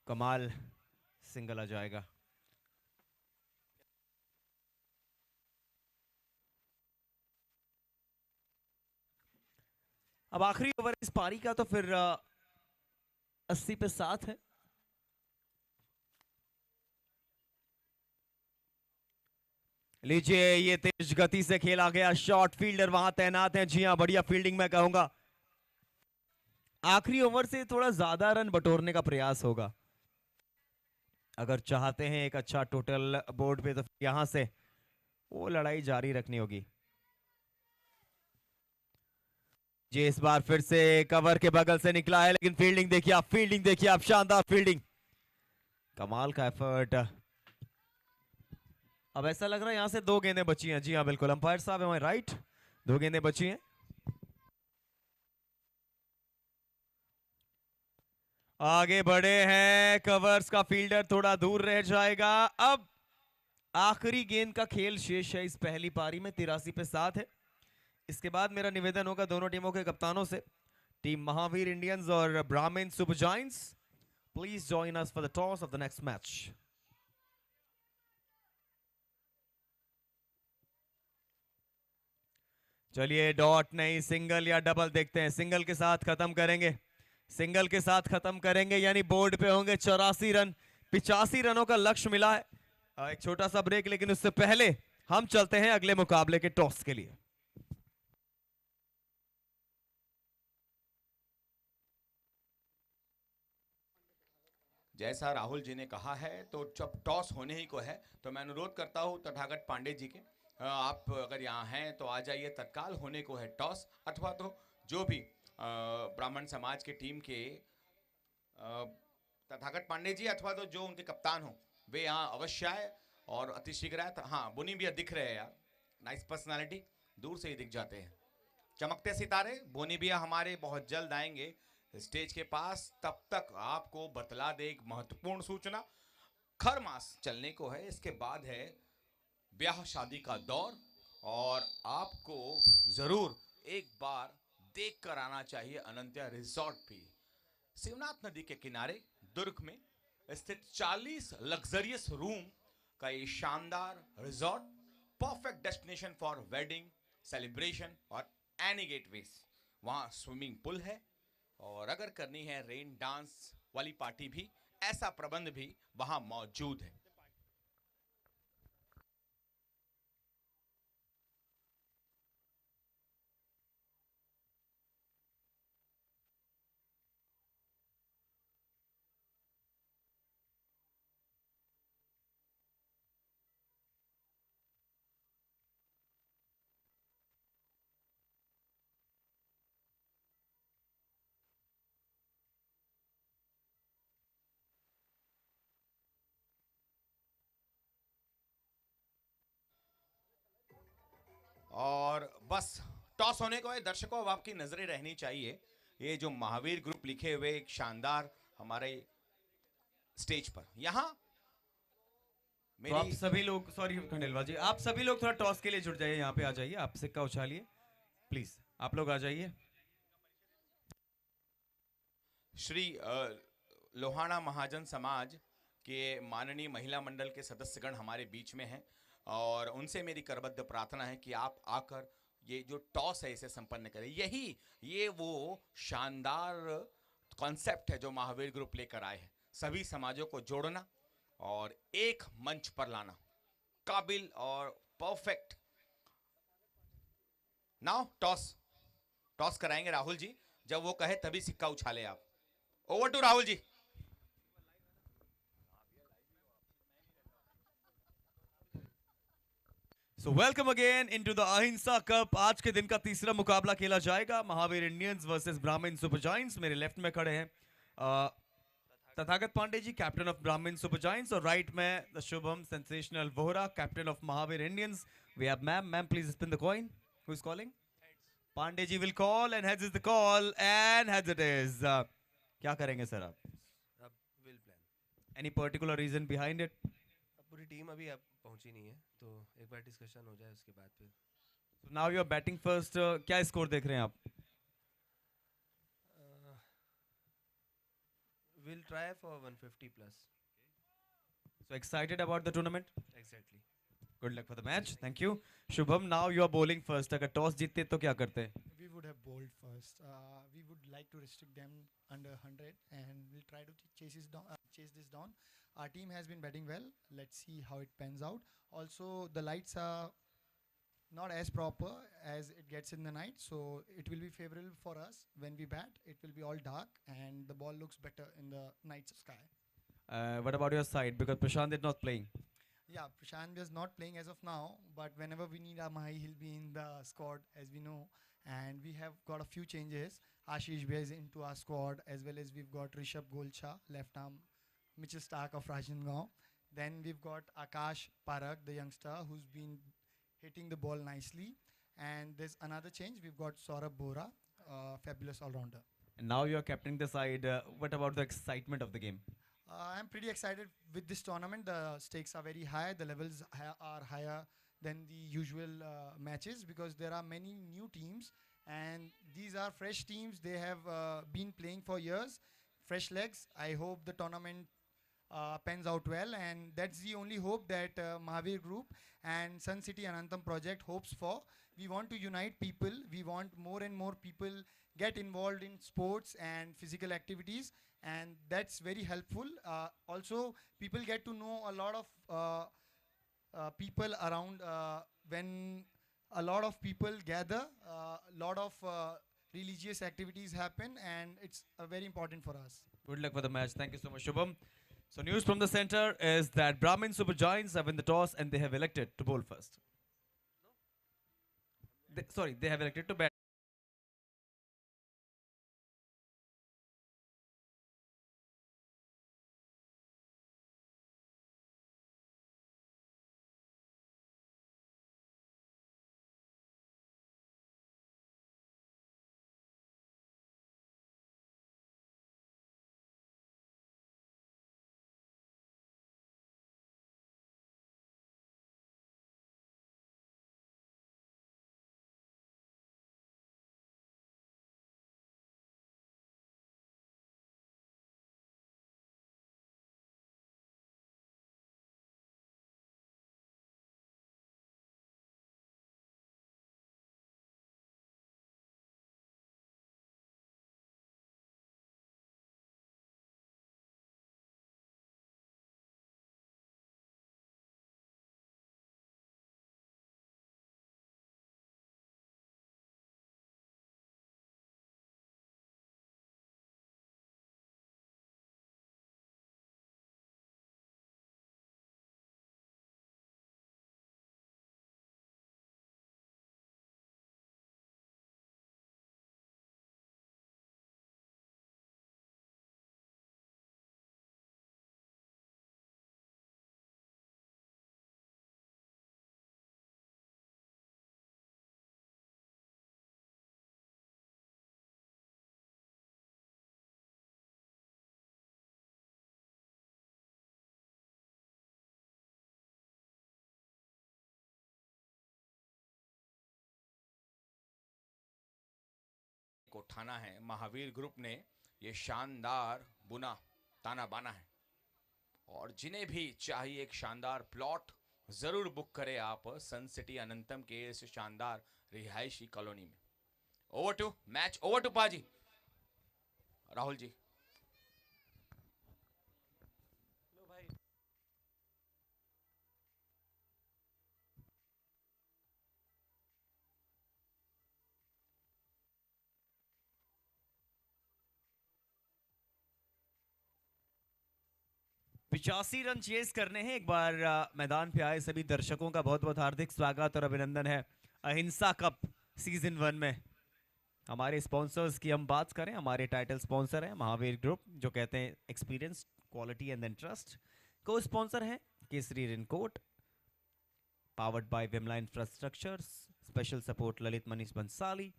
कमाल सिंगल आ जाएगा। अब आखिरी ओवर इस पारी का तो फिर 80 पे 7 है। लीजिए, ये तेज गति से खेला गया शॉट, फील्डर वहां तैनात हैं। जी हां, बढ़िया फील्डिंग मैं कहूंगा। आखिरी ओवर से थोड़ा ज्यादा रन बटोरने का प्रयास होगा अगर चाहते हैं एक अच्छा टोटल बोर्ड पे, तो यहां से वो लड़ाई जारी रखनी होगी। जी इस बार फिर से कवर के बगल से निकला है, लेकिन फील्डिंग देखिए आप, फील्डिंग देखिए आप, शानदार फील्डिंग, कमाल का एफर्ट अब ऐसा लग रहा है यहाँ से 2 गेंदें बची हैं। जी हाँ बिल्कुल, अंपायर साहब एम आई राइट? 2 गेंदें बची हैं। आगे बढ़े हैं, कवर्स का फील्डर थोड़ा दूर रह जाएगा। अब आखिरी गेंद का खेल शेष है इस पहली पारी में, 83 पे 7 है। इसके बाद मेरा निवेदन होगा दोनों टीमों के कप्तानों से, टीम महावीर इंडियंस और ब्राह्मण super giants, please join us for the toss of the next match. चलिए डॉट नहीं, सिंगल या डबल देखते हैं। सिंगल के साथ खत्म करेंगे, सिंगल के साथ खत्म करेंगे, यानी बोर्ड पे होंगे 84 रन। 85 रनों का लक्ष्य मिला है। एक छोटा सा ब्रेक, लेकिन उससे पहले हम चलते हैं अगले मुकाबले के टॉस के लिए। जैसा राहुल जी ने कहा है, तो जब टॉस होने ही को है, तो मैं अनुरोध करता हूं तथागत पांडे जी के, आप अगर यहाँ हैं तो आ जाइए, तत्काल होने को है टॉस। अथवा तो जो भी ब्राह्मण समाज के टीम के तथागत पांडे जी, अथवा तो जो उनके कप्तान हो, वे यहाँ अवश्य आए और अतिशीघ्र आए। हाँ, बुनी भी दिख रहे हैं यार, नाइस पर्सनालिटी, दूर से ही दिख जाते हैं। चमकते सितारे बोनी भैया हमारे बहुत जल्द आएंगे स्टेज के पास। तब तक आपको बतला दे एक महत्वपूर्ण सूचना, खर मास चलने को है, इसके बाद है ब्याह शादी का दौर, और आपको जरूर एक बार देख कर आना चाहिए अनंत्या रिजॉर्ट भी। शिवनाथ नदी के किनारे दुर्ग में स्थित 40 लग्जरियस रूम का ये शानदार resort, perfect destination for wedding, celebration और एनी गेटवेज। वहाँ स्विमिंग पूल है, और अगर करनी है रेन डांस वाली पार्टी भी, ऐसा प्रबंध भी वहाँ मौजूद है। और बस टॉस होने को है दर्शकों, अब आपकी नजरें रहनी चाहिए ये जो महावीर ग्रुप लिखे हुए एक शानदार हमारे स्टेज पर। यहाँ तो आप मेरी सभी लोग, सॉरी खंडेलवाल जी, आप सभी लोग थोड़ा टॉस के लिए जुट जाइए, यहाँ पे आ जाइए, आप सिक्का उछालिए प्लीज, आप लोग आ जाइए। श्री लोहाना महाजन समाज के माननीय महिला मंडल के सदस्यगण हमारे बीच में हैं, और उनसे मेरी करबद्ध प्रार्थना है कि आप आकर ये जो टॉस है इसे संपन्न करें। ये वो शानदार कॉन्सेप्ट है जो महावीर ग्रुप लेकर आए हैं, सभी समाजों को जोड़ना और एक मंच पर लाना, काबिल और परफेक्ट। नाउ टॉस टॉस कराएंगे राहुल जी, जब वो कहे तभी सिक्का उछाले आप। Over to Rahul ji. So welcome again into the Ahimsa cup. आज के दिन का तीसरा मुकाबला खेला जाएगा, Mahavir Indians versus Brahmin super giants. मेरे लेफ्ट में खड़े हैं Tathagat Pandey ji, captain of Brahmin super giants, और राइट में the Shubham sensational Vohra, captain of Mahavir Indians. We have ma'am please spin the coin. Who is calling? Pandey ji will call, and heads is the call, and heads it is. क्या करेंगे सर आप? अब will plan. Any particular reason behind it? अब पूरी टीम अभी अब पहुंची नहीं है, तो एक बार डिस्कशन हो जाए उसके बाद फिर। Now you are batting first, क्या स्कोर देख रहे हैं आप? Will try for 150 plus. So excited about the tournament? Exactly. Good luck for the match. Thank you. Shubham, now you are bowling first. अगर टॉस जीतते तो क्या करते? We would have bowled first. We would like to restrict them under 100, and we'll try to chase this down. Our team has been batting well. Let's see how it pans out. Also, the lights are not as proper as it gets in the night, so it will be favorable for us when we bat. It will be all dark, and the ball looks better in the night sky. What about your side? Because Prashant is not playing. Yeah, Prashant is not playing as of now, but whenever we need our Mahi, he'll be in the squad, as we know. And we have got a few changes. Ashish Bhay is into our squad, as well as we've got Rishabh Golcha, left arm, Mitchell Stark of Rajangaon. Then we've got Akash Parak, the youngster, who's been hitting the ball nicely. And there's another change. We've got Saurabh Bora, fabulous all-rounder. And now you're captaining the side. What about the excitement of the game? I'm pretty excited with this tournament. The stakes are very high. The levels are higher than the usual matches because there are many new teams and these are fresh teams. They have been playing for years, fresh legs. I hope the tournament pans out well, and that's the only hope that Mahavir Group and Sun City Anantam project hopes for. We want to unite people. We want more and more people get involved in sports and physical activities, and that's very helpful. Also, people get to know a lot of people around when a lot of people gather, a lot of religious activities happen, and it's very important for us. Good luck for the match. Thank you so much, Shubham. So news from the center is that Brahmin Super Giants have won the toss and they have elected to bowl first. They have elected to bat. को ठाना है महावीर ग्रुप ने ये शानदार बुना ताना बाना है और जिन्हें भी चाहिए एक शानदार प्लॉट जरूर बुक करें आप सन सिटी अनंतम के इस शानदार रिहायशी कॉलोनी में। Over to match, over to paaji Rahul जी। पिचासी रन चेस करने हैं। एक बार मैदान पे आए सभी दर्शकों का बहुत बहुत हार्दिक स्वागत और अभिनंदन है अहिंसा कप सीजन 1 में। हमारे स्पॉन्सर्स की हम बात करें, हमारे टाइटल स्पॉन्सर हैं महावीर ग्रुप, जो कहते हैं experience, quality and then trust. को स्पॉन्सर हैं Kesari raincoat, powered by Vimala infrastructures, special support Lalit Manish Bansali,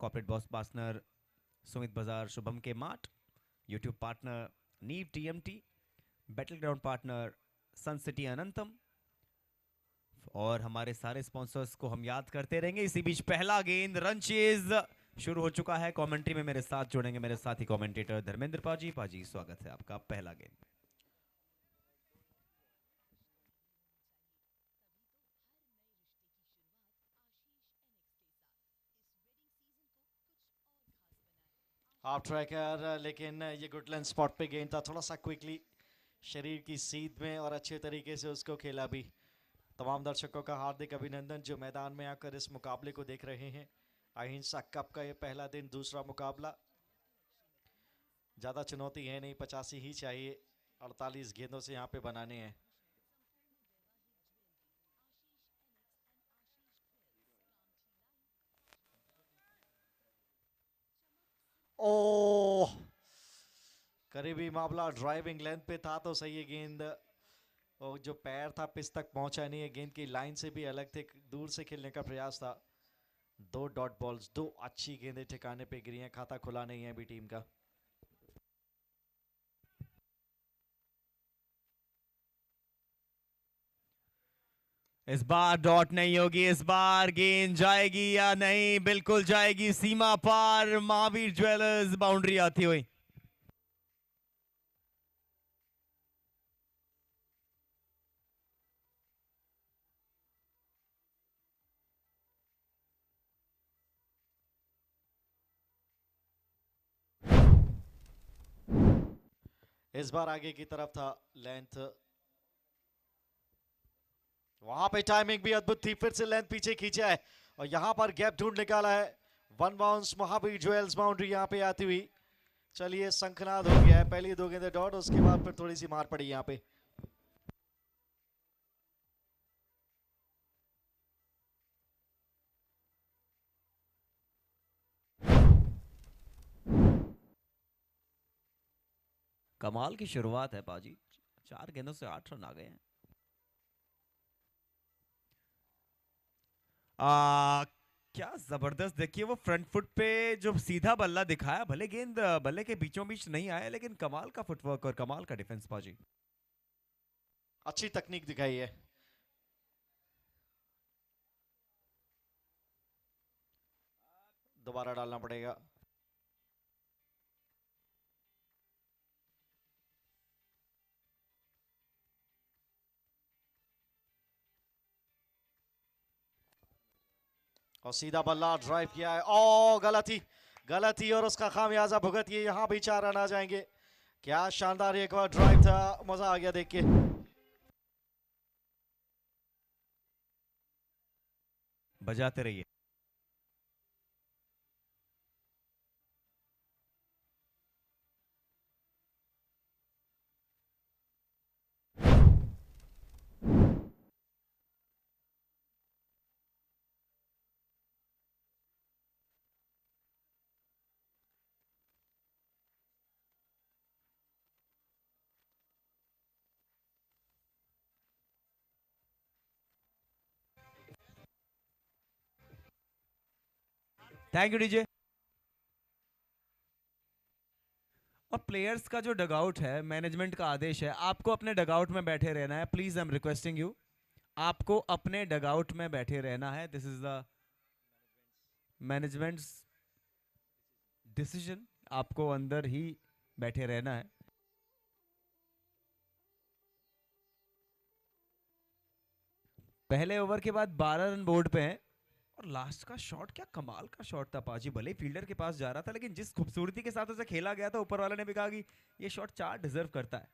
corporate boss partner Sumit Bazaar Shubham के mart, YouTube partner Neev TMT, battle ground partner sun city Anantam, और हमारे सारे स्पॉन्सर्स को हम याद करते रहेंगे। इसी बीच पहला गेंद रन चेज शुरू हो चुका है। कमेंट्री में मेरे साथ जुड़ेंगे मेरे साथी कमेंटेटर धर्मेंद्र पाजी। पाजी स्वागत है आपका पहला गेंद। हाफ ट्रैकर, लेकिन ये गुडलैंड स्पॉट पे गेंद था, थोड़ा सा क्विकली शरीर की सीध में और अच्छे तरीके से उसको खेला भी। तमाम दर्शकों का हार्दिक अभिनंदन जो मैदान में आकर इस मुकाबले को देख रहे हैं। अहिंसा कप का ये पहला दिन, दूसरा मुकाबला। ज़्यादा चुनौती है नहीं, 85 ही चाहिए, 48 गेंदों से यहाँ पे बनाने हैं। ओह, करीबी मामला ड्राइविंग लेंथ पे था तो सही है गेंद, और जो पैर था पिच तक पहुंचा नहीं है, गेंद की लाइन से भी अलग थे, दूर से खेलने का प्रयास था। 2 डॉट बॉल्स, 2 अच्छी गेंदें ठिकाने पे गिरी हैं, खाता खुला नहीं है अभी टीम का। इस बार डॉट नहीं होगी, इस बार गेंद जाएगी या नहीं? बिल्कुल जाएगी, सीमा पार, महावीर ज्वेलर्स बाउंड्री आती हुई। इस बार आगे की तरफ था लेंथ, वहां पे टाइमिंग भी अद्भुत थी, फिर से लेंथ पीछे खींचा है और यहां पर गैप ढूंढ निकाला है। 1 बाउंस, महावीर ज्वेल्स बाउंड्री यहां पे आती हुई। चलिए शंखनाद हो गया है, पहली 2 गेंदें डॉट, उसके बाद फिर थोड़ी सी मार पड़ी यहां पे। कमाल की शुरुआत है पाजी, 4 गेंदों से 8 रन आ गए हैं। क्या जबरदस्त, देखिए वो फ्रंट फुट पे जो सीधा बल्ला दिखाया, भले गेंद बल्ले के बीचों बीच नहीं आया, लेकिन कमाल का फुटवर्क और कमाल का डिफेंस पाजी। अच्छी तकनीक दिखाई है। दोबारा डालना पड़ेगा। और सीधा बल्ला ड्राइव किया है, ओ गलती और उसका खामियाजा भुगतिए, यहां भी 4 रन आ जाएंगे। क्या शानदार एक बार ड्राइव था, मजा आ गया देख के। बजाते रहिए। Thank you DJ. और प्लेयर्स का जो डगआउट है, मैनेजमेंट का आदेश है, आपको अपने डगआउट में बैठे रहना है। Please I am requesting you, आपको अपने डगआउट में बैठे रहना है। This is the managements decision, आपको अंदर ही बैठे रहना है। पहले ओवर के बाद 12 रन बोर्ड पे हैं और लास्ट का शॉट क्या कमाल का शॉट था पाजी, भले ही फील्डर के पास जा रहा था, लेकिन जिस खूबसूरती के साथ उसे खेला गया था, ऊपर वाले ने भी कहा कि ये शॉट 4 डिजर्व करता है।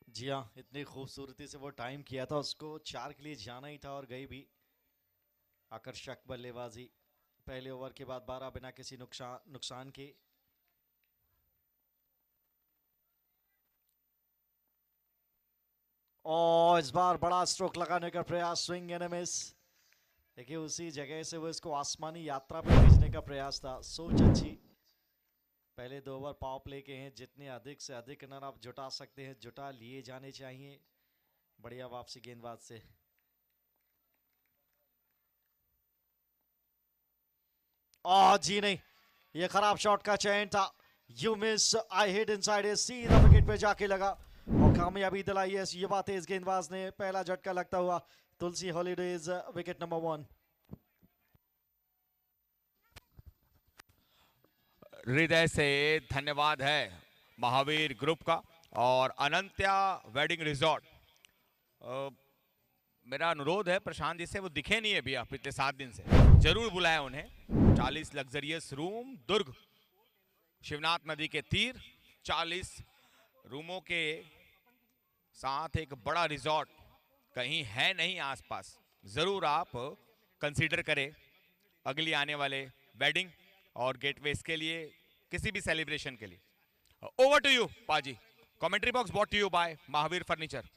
जी हाँ, इतनी खूबसूरती से वो टाइम किया था, उसको 4 के लिए जाना ही था और गई भी। आकर्षक बल्लेबाजी, पहले ओवर के बाद 12 बिना किसी नुकसान के। और इस बार बड़ा स्ट्रोक लगाने का प्रयास, स्विंग एंड मिस। देखिए उसी जगह से वो इसको आसमानी यात्रा पर भेजने का प्रयास था। सोच अच्छी, पहले 2 ओवर पावर प्ले के हैं, जितने अधिक से अधिक रन आप जुटा सकते हैं जुटा लिए जाने चाहिए। बढ़िया वापसी गेंदबाज से। जी नहीं, ये खराब शॉट का चयन था। You miss, I hit inside, सीधा विकेट पे जाके लगा और कामयाबी दिलाई है युवा तेज गेंदबाज ने। पहला झटका लगता हुआ तुलसी हॉलीडेज, विकेट नंबर 1। हृदय से धन्यवाद है महावीर ग्रुप का और अनंत्या वेडिंग रिजॉर्ट। मेरा अनुरोध है प्रशांत जी से, वो दिखे नहीं है अभी आप पिछले 7 दिन से, जरूर बुलाएं उन्हें। 40 लग्जरियस रूम, दुर्ग शिवनाथ नदी के तीर, 40 रूमों के साथ एक बड़ा रिजॉर्ट कहीं है नहीं आसपास, जरूर आप कंसीडर करें अगली आने वाले वेडिंग और गेटवेज के लिए, किसी भी सेलिब्रेशन के लिए। ओवर टू यू पाजी। Commentary box brought to you by Mahavir furniture.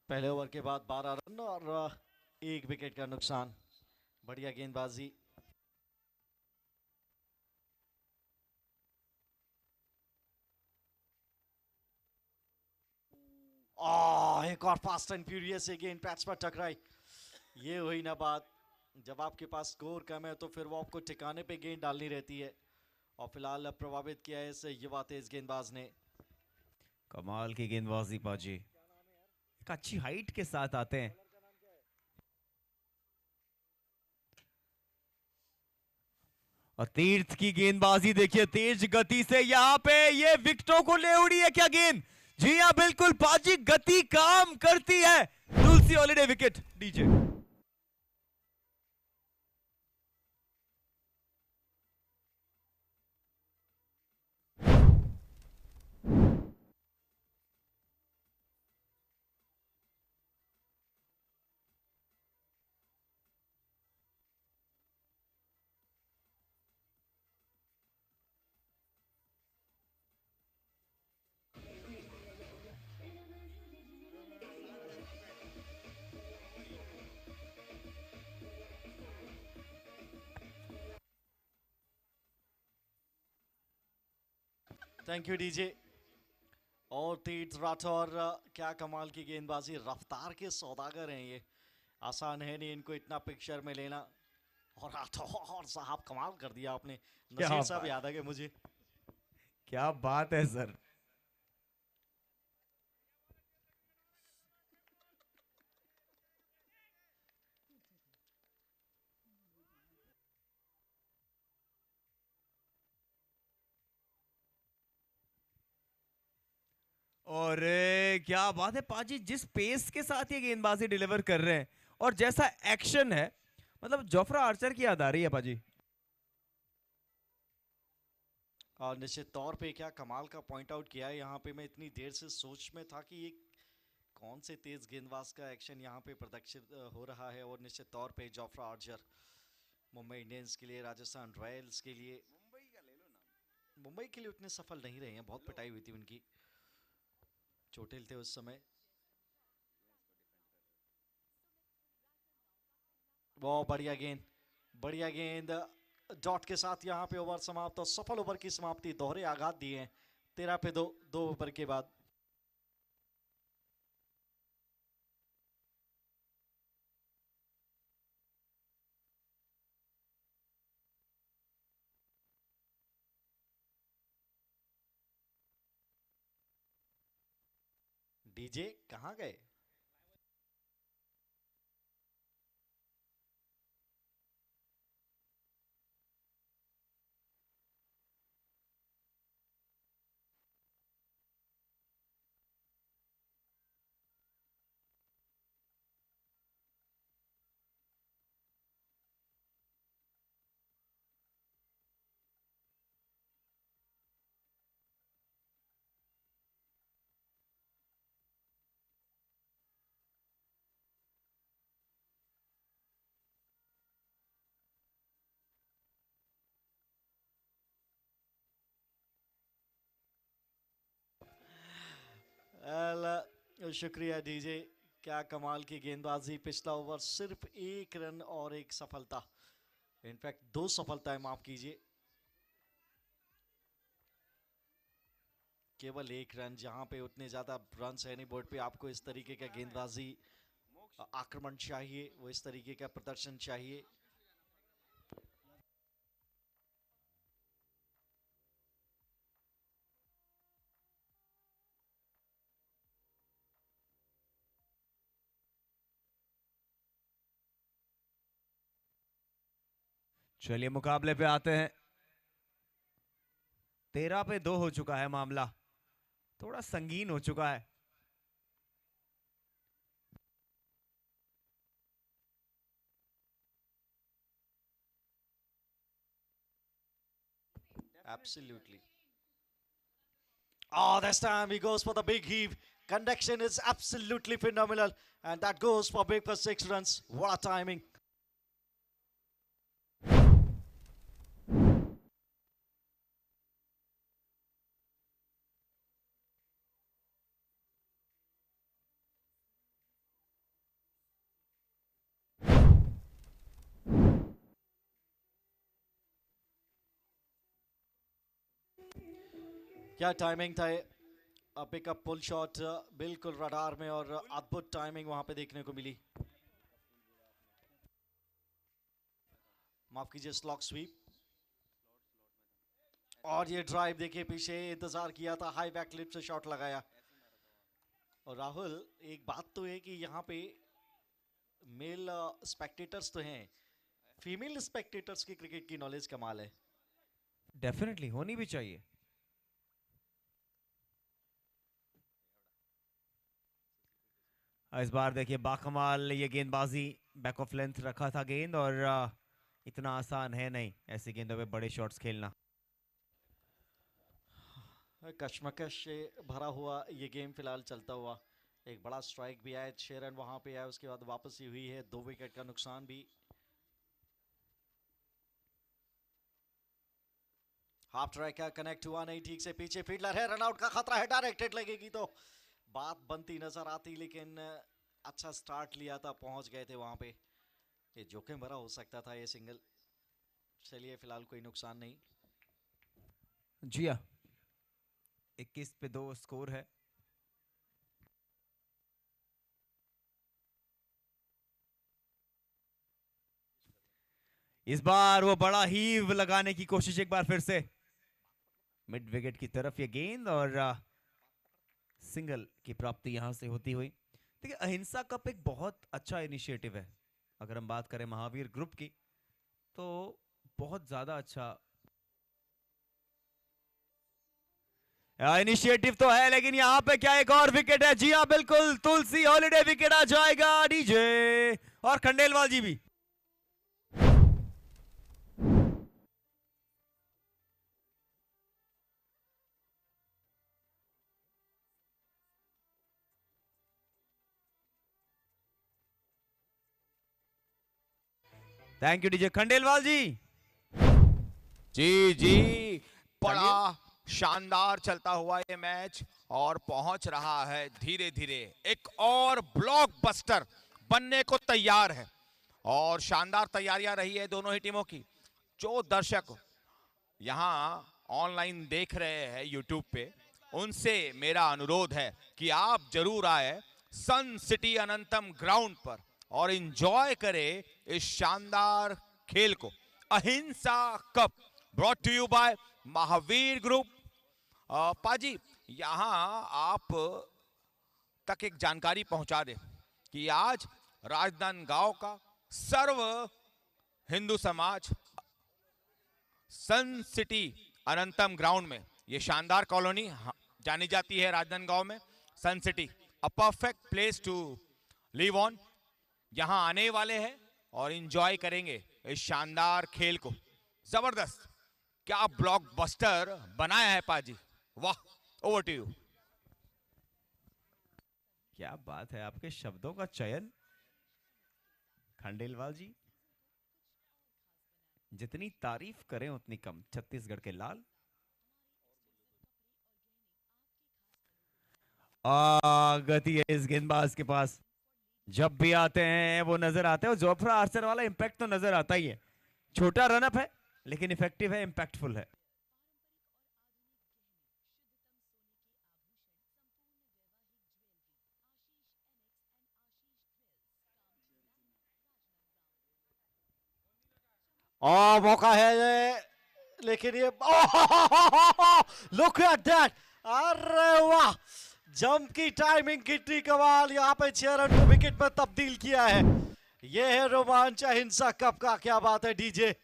पहले ओवर के बाद 12 रन और 1 विकेट का नुकसान। बढ़िया गेंदबाजी। एक और फास्ट एंड फ्यूरियस गेंद पैच पर टकराई। ये हुई ना बात, जब आपके पास स्कोर कम है तो फिर वो आपको ठिकाने पे गेंद डालनी रहती है। और फिलहाल अब प्रभावित किया है इस युवा तेज गेंदबाज ने। कमाल की गेंदबाजी पाजी, एक अच्छी हाइट के साथ आते हैं। और तीर्थ की गेंदबाजी देखिए, तेज गति से यहां पे ये विकेटों को ले उड़ी है क्या गेंद? जी हाँ बिल्कुल पाजी, गति काम करती है। Tulsi Holiday wicket DJ. Thank you DJ. और तीर्थ राठौर, क्या कमाल की गेंदबाजी, रफ्तार के सौदागर हैं ये। आसान है नहीं इनको इतना पिक्चर में लेना। और राठौर साहब कमाल कर दिया आपने। क्या नसीर साहब बात। याद आ गए मुझे। क्या बात है सर। और क्या बात है पाजी, जिस पेस के साथ ये गेंदबाजी डिलीवर कर रहे हैं और जैसा एक्शन है, मतलब जोफ्रा आर्चर की याद आ रही है पाजी। और निश्चित तौर पे क्या कमाल का पॉइंट आउट किया है यहाँ पे। मैं इतनी देर से सोच में था कि ये कौन से तेज गेंदबाज का एक्शन यहाँ पे प्रदर्शित हो रहा है। और निश्चित तौर पे जोफ्रा आर्चर मुंबई इंडियंस के लिए, राजस्थान रॉयल्स के लिए, मुंबई के लिए उतने सफल नहीं रहे हैं। बहुत पिटाई हुई थी उनकी, चोटिल थे उस समय। वो बढ़िया गेंद, बढ़िया गेंद। डॉट के साथ यहाँ पे ओवर समाप्त और सफल ओवर की समाप्ति। दोहरे आघात दिए हैं 13 पे 2, 2 ओवर के बाद। डीजे कहाँ गए? शुक्रिया डीजे, क्या कमाल की गेंदबाजी। पिछला ओवर सिर्फ 1 रन और 1 सफलता, इनफैक्ट 2 सफलताएं माफ कीजिए। केवल 1 रन, जहां पे उतने ज्यादा रन है नहीं बोर्ड पे। आपको इस तरीके का गेंदबाजी आक्रमण चाहिए, वो इस तरीके का प्रदर्शन चाहिए। चलिए मुकाबले पे आते हैं। 13 पे 2 हो चुका है मामला, थोड़ा संगीन हो चुका है। Absolutely. Oh, this time he goes for the big heave. Conduction is absolutely phenomenal. And that goes for big for 6 runs. What a timing. क्या टाइमिंग था ये। पिकअप पुल शॉट बिल्कुल रडार में और अद्भुत टाइमिंग वहां पे देखने को मिली। माफ कीजिए, स्लॉक स्वीप। और ये ड्राइव देखिए, पीछे इंतजार किया था, हाई बैक क्लिप से शॉट लगाया। और राहुल, एक बात तो है कि यहाँ पे मेल स्पेक्टेटर्स तो हैं, फीमेल स्पेक्टेटर्स की क्रिकेट की नॉलेज कमाल है। डेफिनेटली होनी भी चाहिए। इस बार देखिए बाकमाल ये गेंदबाजी, बैक ऑफ लेंथ रखा था गेंद, और इतना आसान है नहीं ऐसी गेंदों पे बड़े शॉट्स खेलना। कशमकश से भरा हुआ ये गेम फिलहाल चलता हुआ। एक बड़ा स्ट्राइक भी आया, 6 रन वहां पे आया, उसके बाद वापस ही हुई है, 2 विकेट का नुकसान भी। हाफ ट्रैक का कनेक्ट हुआ नहीं ठीक से, पीछे फील्डर है, रनआउट का खतरा है, डायरेक्टेड लगेगी तो बात बनती नजर आती, लेकिन अच्छा स्टार्ट लिया था, पहुंच गए थे वहां पे। ये जोखिम भरा हो सकता था ये सिंगल। चलिए फिलहाल कोई नुकसान नहीं। जी हाँ, 21 पे 2 स्कोर है। इस बार वो बड़ा हीव लगाने की कोशिश एक बार फिर से मिड विकेट की तरफ ये गेंद, और सिंगल की प्राप्ति यहां से होती हुई। देखिए अहिंसा कप एक बहुत अच्छा इनिशिएटिव है, अगर हम बात करें महावीर ग्रुप की तो बहुत ज्यादा अच्छा इनिशिएटिव तो है। लेकिन यहाँ पे क्या एक और विकेट है? जी हाँ बिल्कुल, तुलसी हॉलिडे विकेट आ जाएगा डीजे, और खंडेलवाल जी भी। Thank you DJ Khandelwal ji. जी जी, बड़ा शानदार चलता हुआ ये मैच, और पहुंच रहा है धीरे धीरे, एक और ब्लॉकबस्टर बनने को तैयार है। और शानदार तैयारियां रही है दोनों ही टीमों की। जो दर्शक यहां ऑनलाइन देख रहे हैं यूट्यूब पे, उनसे मेरा अनुरोध है कि आप जरूर आए सन सिटी अनंतम ग्राउंड पर और एंजॉय करें इस शानदार खेल को। Ahinsa cup brought to you by Mahavir group. पाजी, यहां आप तक एक जानकारी पहुंचा दे कि आज राजनांदगांव का सर्व हिंदू समाज सन सिटी अनंतम ग्राउंड में, ये शानदार कॉलोनी जानी जाती है राजनांदगांव में, Sun City, a perfect place to live on. यहां आने वाले हैं और एंजॉय करेंगे इस शानदार खेल को। जबरदस्त, क्या ब्लॉकबस्टर बनाया है पाजी, वाह, ओवर टू यू। क्या बात है, आपके शब्दों का चयन खंडेलवाल जी, जितनी तारीफ करें उतनी कम। छत्तीसगढ़ के लाल, गति है इस गेंदबाज के पास, जब भी आते हैं वो नजर आते हैं, और जोफ्रा आर्चर वाला इंपैक्ट तो नजर आता ही है। छोटा रनअप है लेकिन इफेक्टिव है, इंपैक्टफुल है। और मौका है ये, लेकिन ये लुक एट दैट, अरे वाह, जंप की टाइमिंग कितनी कमाल, यहाँ पे 6 रन को विकेट पर तब्दील किया है। ये है रोमांच अहिंसा कप का, क्या बात है डीजे।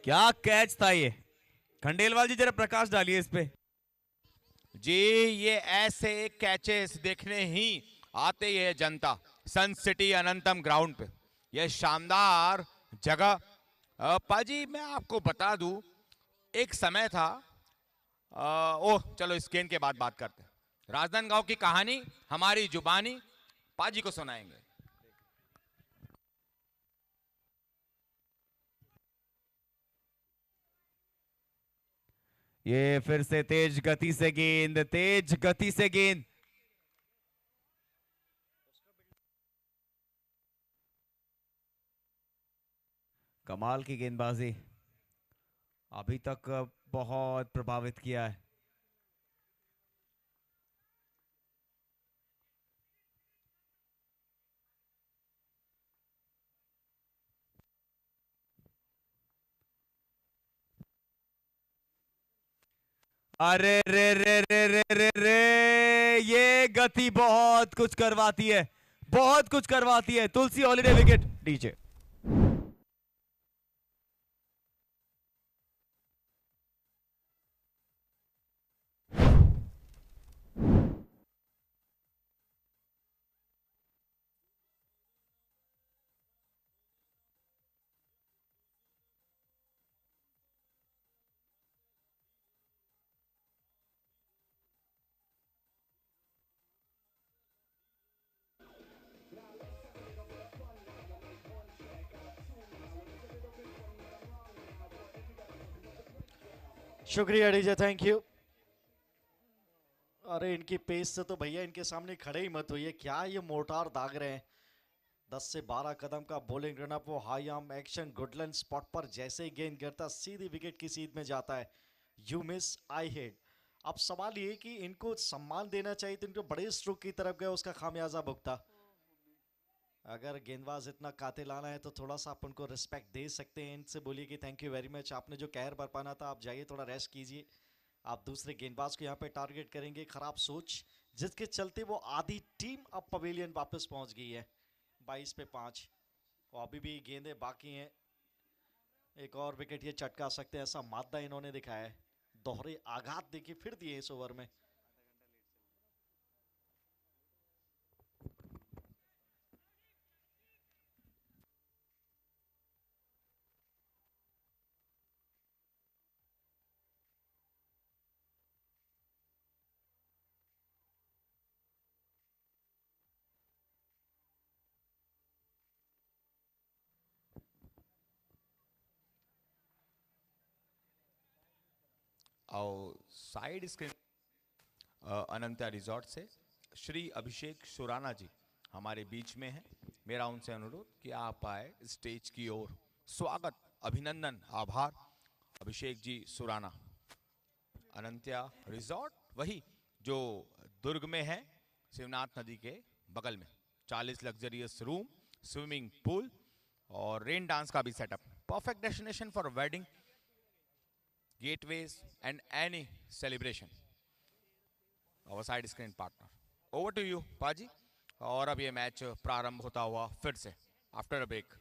क्या कैच था ये, खंडेलवाल जी जरा प्रकाश डालिए इस पे। जी, ये ऐसे कैचेस देखने ही आते है जनता सन सिटी अनंतम ग्राउंड पे, ये शानदार जगह। पाजी, मैं आपको बता दूं, एक समय था, ओह चलो इस गेंद के बाद बात करते हैं। राजनांदगांव की कहानी हमारी जुबानी पाजी को सुनाएंगे। ये फिर से तेज गति से गेंद, तेज गति से गेंद। कमाल की गेंदबाजी, अभी तक बहुत प्रभावित किया है। अरे रे रे रे रे रे रे, ये गति बहुत कुछ करवाती है, बहुत कुछ करवाती है। तुलसी हॉलीडे विकेट डीजे। शुक्रिया डीजे, थैंक यू। अरे इनकी पेस से तो भैया इनके सामने खड़े ही मत होइए, क्या ये मोटार दाग रहे हैं। 10 से 12 कदम का बॉलिंग रन अप, वो high arm action, Goodland spot पर जैसे ही गेंद गिरता सीधी विकेट की सीध में जाता है। You miss I hit. अब सवाल ये कि इनको सम्मान देना चाहिए तो इनको बड़े स्ट्रोक की तरफ गए, उसका खामियाजा भुगता। अगर गेंदबाज इतना कातिलाना है तो थोड़ा सा आप उनको रिस्पेक्ट दे सकते हैं, इनसे बोलिए कि थैंक यू वेरी मच, आपने जो कहर बरपाना था आप जाइए थोड़ा रेस्ट कीजिए। आप दूसरे गेंदबाज को यहाँ पे टारगेट करेंगे, खराब सोच जिसके चलते वो आधी टीम अब पवेलियन वापस पहुंच गई है। 22 पे 5 और अभी भी गेंदें बाकी हैं। एक और विकेट ये चटका सकते हैं, ऐसा मादा इन्होंने दिखाया है। दोहरे आघात देखिए फिर दिए इस ओवर में। और साइड स्क्रीन अनंत्या रिजॉर्ट से श्री अभिषेक सुराना जी हमारे बीच में हैं। मेरा उनसे अनुरोध कि आप आए स्टेज की ओर। स्वागत, अभिनंदन, आभार अभिषेक जी सुराना। अनंत्या रिजॉर्ट वही जो दुर्ग में है, शिवनाथ नदी के बगल में। 40 लग्जरियस रूम, स्विमिंग पूल और रेन डांस का भी setup. Perfect destination for wedding, gateways and any celebration. Our side screen partner. Over to you, पाजी। और अब ये मैच प्रारंभ होता हुआ फिर से आफ्टर अ ब्रेक।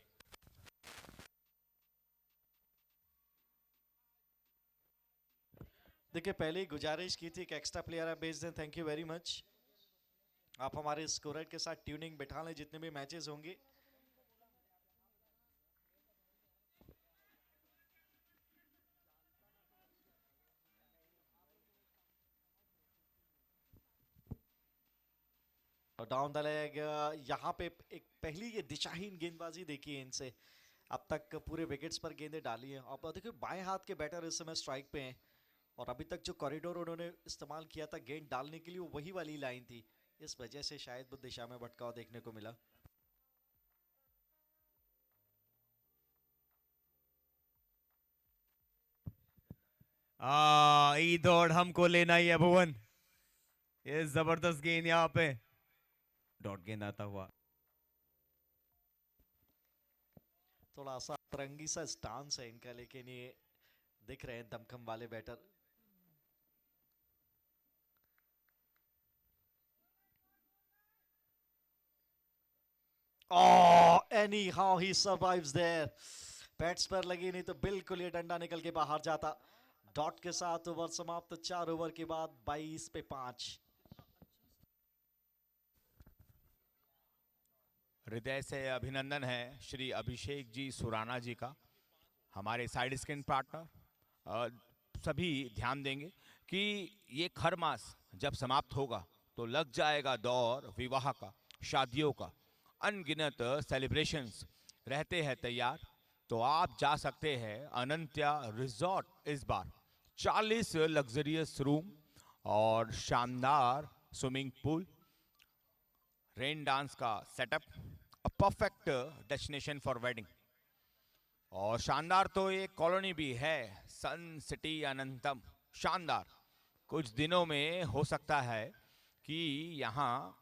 देखिए पहले ही गुजारिश की थी कि एक्स्ट्रा प्लेयर आप भेज दें, थैंक यू वेरी मच। आप हमारे स्कोरर के साथ ट्यूनिंग बिठा लें जितने भी मैचेस होंगे। और डाउन द लेग यहाँ पे एक पहली ये दिशाहीन गेंदबाजी देखी है इनसे। अब तक पूरे विकेट्स पर गेंदें डाली हैं। अब देखिए बाएं हाथ के बैटर इस समय स्ट्राइक पे हैं और अभी तक जो कॉरिडोर उन्होंने इस्तेमाल किया था गेंद डालने के लिए वो वही वाली लाइन थी, इस वजह से शायद वो दिशा में भटकाव देखने को मिला। ई दौड़ हमको लेना ही है भुवन। ये जबरदस्त गेंद यहाँ पे, डॉट गेंद आता हुआ। थोड़ा सा तरंगी सा स्टांस है इनका, लेकिन ये दिख रहे हैं दमखम वाले batter. Anyhow he survives there. Pads पर लगी नहीं तो बिल्कुल ये डंडा निकल के बाहर जाता। डॉट के साथ ओवर समाप्त, 4 ओवर के बाद 22 पे 5। हृदय से अभिनंदन है श्री अभिषेक जी सुराना जी का, हमारे साइड स्क्रीन पार्टनर। सभी ध्यान देंगे कि ये खर मास जब समाप्त होगा तो लग जाएगा दौर विवाह का, शादियों का। अनगिनत सेलिब्रेशंस रहते हैं तैयार, तो आप जा सकते हैं अनंत्या रिजॉर्ट इस बार। 40 लग्जरियस रूम और शानदार स्विमिंग पूल, रेन डांस का setup, a perfect destination for wedding. और शानदार तो ये कॉलोनी भी है, सन सिटी अनंतम, शानदार। कुछ दिनों में हो सकता है कि यहाँ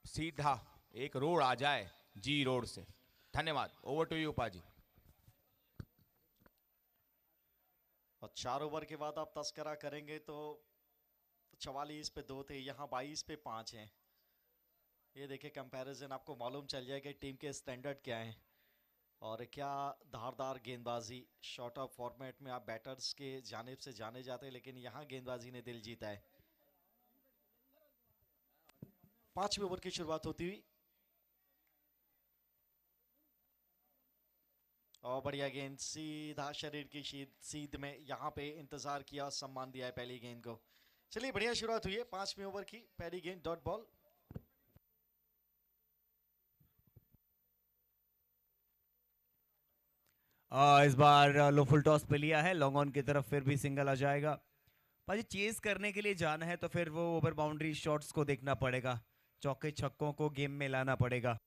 सीधा एक रोड आ जाए जी रोड से। धन्यवाद। ओवर टू यू पाजी। और 4 ओवर के बाद आप तस्करा करेंगे तो 44 पे 2 थे, यहाँ 22 पे 5 हैं। ये देखिए कंपैरिजन, आपको मालूम चल जाएगा टीम के स्टैंडर्ड क्या हैं और क्या धारदार गेंदबाजी। शॉर्ट ऑफ फॉर्मेट में आप बैटर्स के जानिब से जाने जाते हैं, लेकिन यहाँ गेंदबाजी ने दिल जीता है। 5वें ओवर की शुरुआत होती हुई और बढ़िया गेंद सीधा शरीर की सीध में, यहाँ पे इंतजार किया, सम्मान दिया है पहली गेंद को। चलिए बढ़िया शुरुआत हुई है 5वें ओवर की। पहली गेंद डॉट बॉल। इस बार लो फुल टॉस पे लिया है, लॉन्ग ऑन की तरफ फिर भी सिंगल आ जाएगा। भाजी चेस करने के लिए जाना है तो फिर वो ओवर बाउंड्री शॉट्स को देखना पड़ेगा, चौके छक्कों को गेम में लाना पड़ेगा।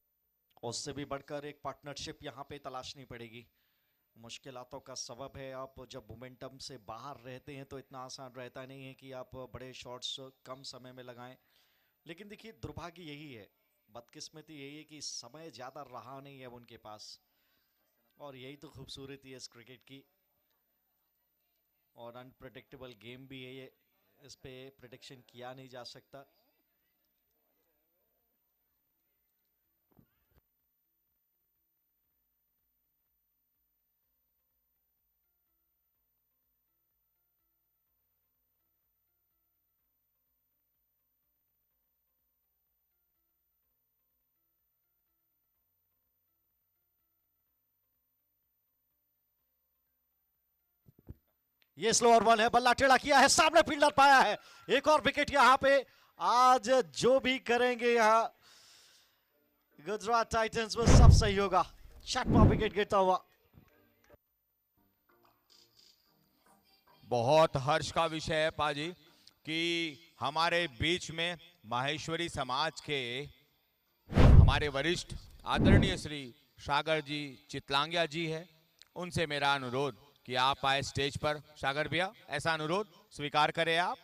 उससे भी बढ़कर एक पार्टनरशिप यहाँ पे तलाशनी पड़ेगी। मुश्किलातों का सबब है, आप जब मोमेंटम से बाहर रहते हैं तो इतना आसान रहता नहीं है कि आप बड़े शॉट्स कम समय में लगाएं। लेकिन देखिए दुर्भाग्य यही है, बदकिस्मती यही है कि समय ज़्यादा रहा नहीं है उनके पास, और यही तो खूबसूरती है इस क्रिकेट की। और अनप्रेडिक्टेबल गेम भी है ये, इस पे प्रिडिक्शन किया नहीं जा सकता। ये स्लो और बॉल है, बल्ला टेढ़ा किया है, सामने फील्डर पाया है। एक और विकेट यहाँ पे। आज जो भी करेंगे यहाँ गुजरात टाइटंस में सब सही होगा। छठवां विकेट गिरता हुआ। बहुत हर्ष का विषय है पाजी कि हमारे बीच में माहेश्वरी समाज के हमारे वरिष्ठ आदरणीय श्री सागर जी चितलांगिया जी है। उनसे मेरा अनुरोध कि आप आए स्टेज पर। सागर भैया, ऐसा अनुरोध स्वीकार करें आप।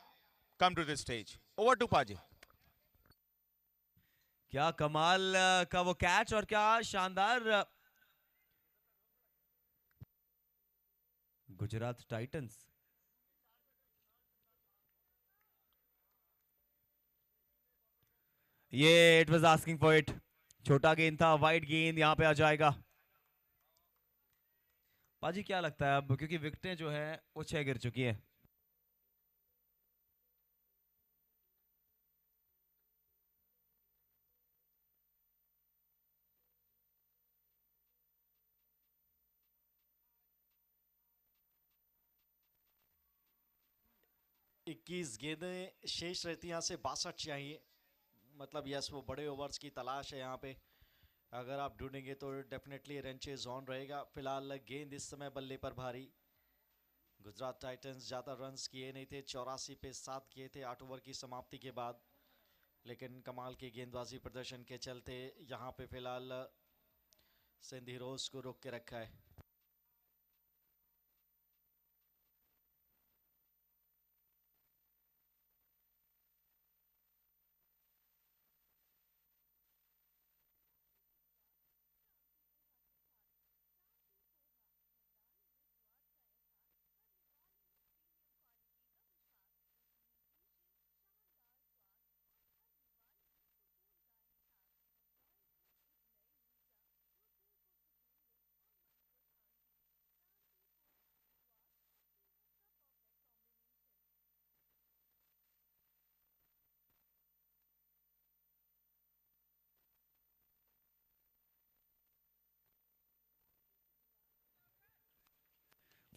Come to the stage. Over to पाजी। क्या कमाल का वो कैच और क्या शानदार गुजरात टाइटंस। ये it was asking for it, छोटा गेंद था, वाइड गेंद यहां पे आ जाएगा। पाजी क्या लगता है अब, क्योंकि विकेटें जो है वो 6 गिर चुकी हैं। इक्कीस गेंदें शेष रहती, यहाँ से 62 चाहिए। मतलब यस, वो बड़े ओवर्स की तलाश है यहाँ पे। अगर आप ढूंढेंगे तो डेफिनेटली रन चेज ऑन रहेगा। फिलहाल गेंद इस समय बल्ले पर भारी। गुजरात टाइटंस ज़्यादा रन्स किए नहीं थे, 84 पे 7 किए थे 8 ओवर की समाप्ति के बाद। लेकिन कमाल की गेंदबाजी प्रदर्शन के चलते यहाँ पे फिलहाल सिंध हीरोज को रोक के रखा है।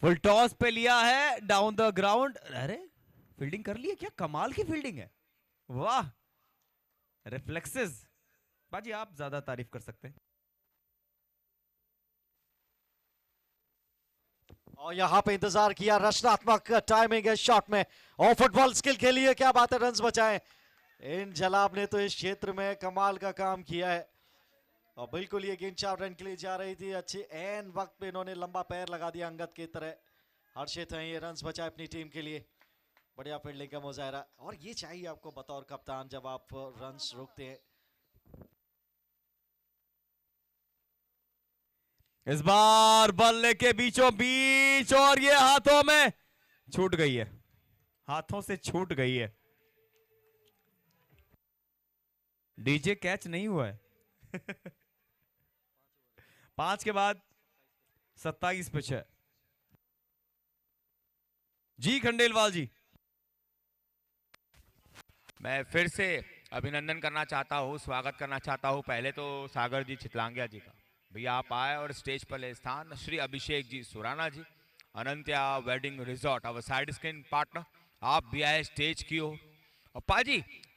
फुल टॉस पे लिया है डाउन द ग्राउंड। अरे फील्डिंग कर ली है क्या, कमाल की फील्डिंग है, वाह, रिफ्लेक्सेस। बाजी आप ज्यादा तारीफ कर सकते हैं। और यहाँ पे इंतजार किया, रचनात्मक टाइमिंग है शॉट में और फुटबॉल स्किल के लिए क्या बात है, रन्स बचाए। इन जलाब ने तो इस क्षेत्र में कमाल का काम किया है और बिल्कुल ये गेंद 4 रन के लिए जा रही थी। अच्छी एन वक्त पे इन्होंने लंबा पैर लगा दिया अंगद की तरह। हर्षित हैं ये, रन्स बचाए अपनी टीम के लिए। बढ़िया फील्डिंग का मुजाहरा और ये चाहिए आपको बतौर कप्तान जब आप रन्स रोकते हैं। इस बार बल्ले के बीचों बीच और ये हाथों में छूट गई है, हाथों से छूट गई है। डीजे कैच नहीं हुआ है। 5 के बाद 27 पे 6। जी खंडेलवाल जी, मैं फिर से अभिनंदन करना चाहता हूँ, स्वागत करना चाहता हूँ पहले तो सागर जी चितलांगिया जी का। भैया आप आए और स्टेज पर ले स्थान। Shri Abhishek ji Surana ji, Anantya wedding resort our side screen partner, आप भी आए स्टेज की हो। और पाजी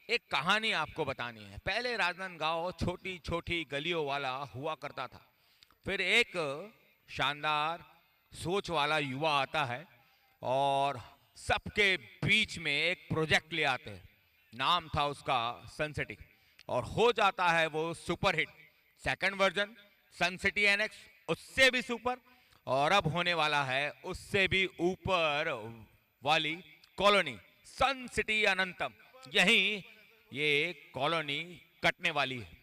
एक कहानी आपको बतानी है। पहले राजनांदगांव छोटी छोटी गलियों वाला हुआ करता था। फिर एक शानदार सोच वाला युवा आता है और सबके बीच में एक प्रोजेक्ट ले आते हैं। नाम था उसका सन सिटी और हो जाता है वो सुपरहिट। सेकंड वर्जन सन सिटी एनएक्स, उससे भी सुपर, और अब होने वाला है उससे भी ऊपर वाली कॉलोनी सन सिटी अनंतम। यहीं ये कॉलोनी कटने वाली है।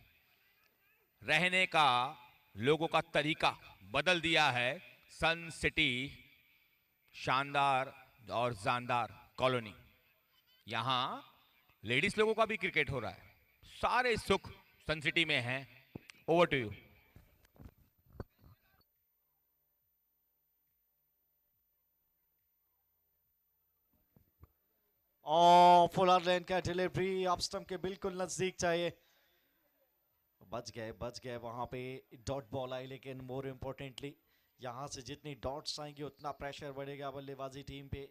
रहने का लोगों का तरीका बदल दिया है सन सिटी शानदार और जानदार कॉलोनी। यहां लेडीज लोगों का भी क्रिकेट हो रहा है। सारे सुख सन सिटी में हैं। Over to you. और फुलर लेन का डिलीवरी ऑफ स्टंप के बिल्कुल नजदीक चाहिए। बच गए वहां पे डॉट बॉल आई, लेकिन मोर इंपॉर्टेंटली यहां से जितनी डॉट्स आएंगी उतना प्रेशर बढ़ेगा बल्लेबाजी टीम पे।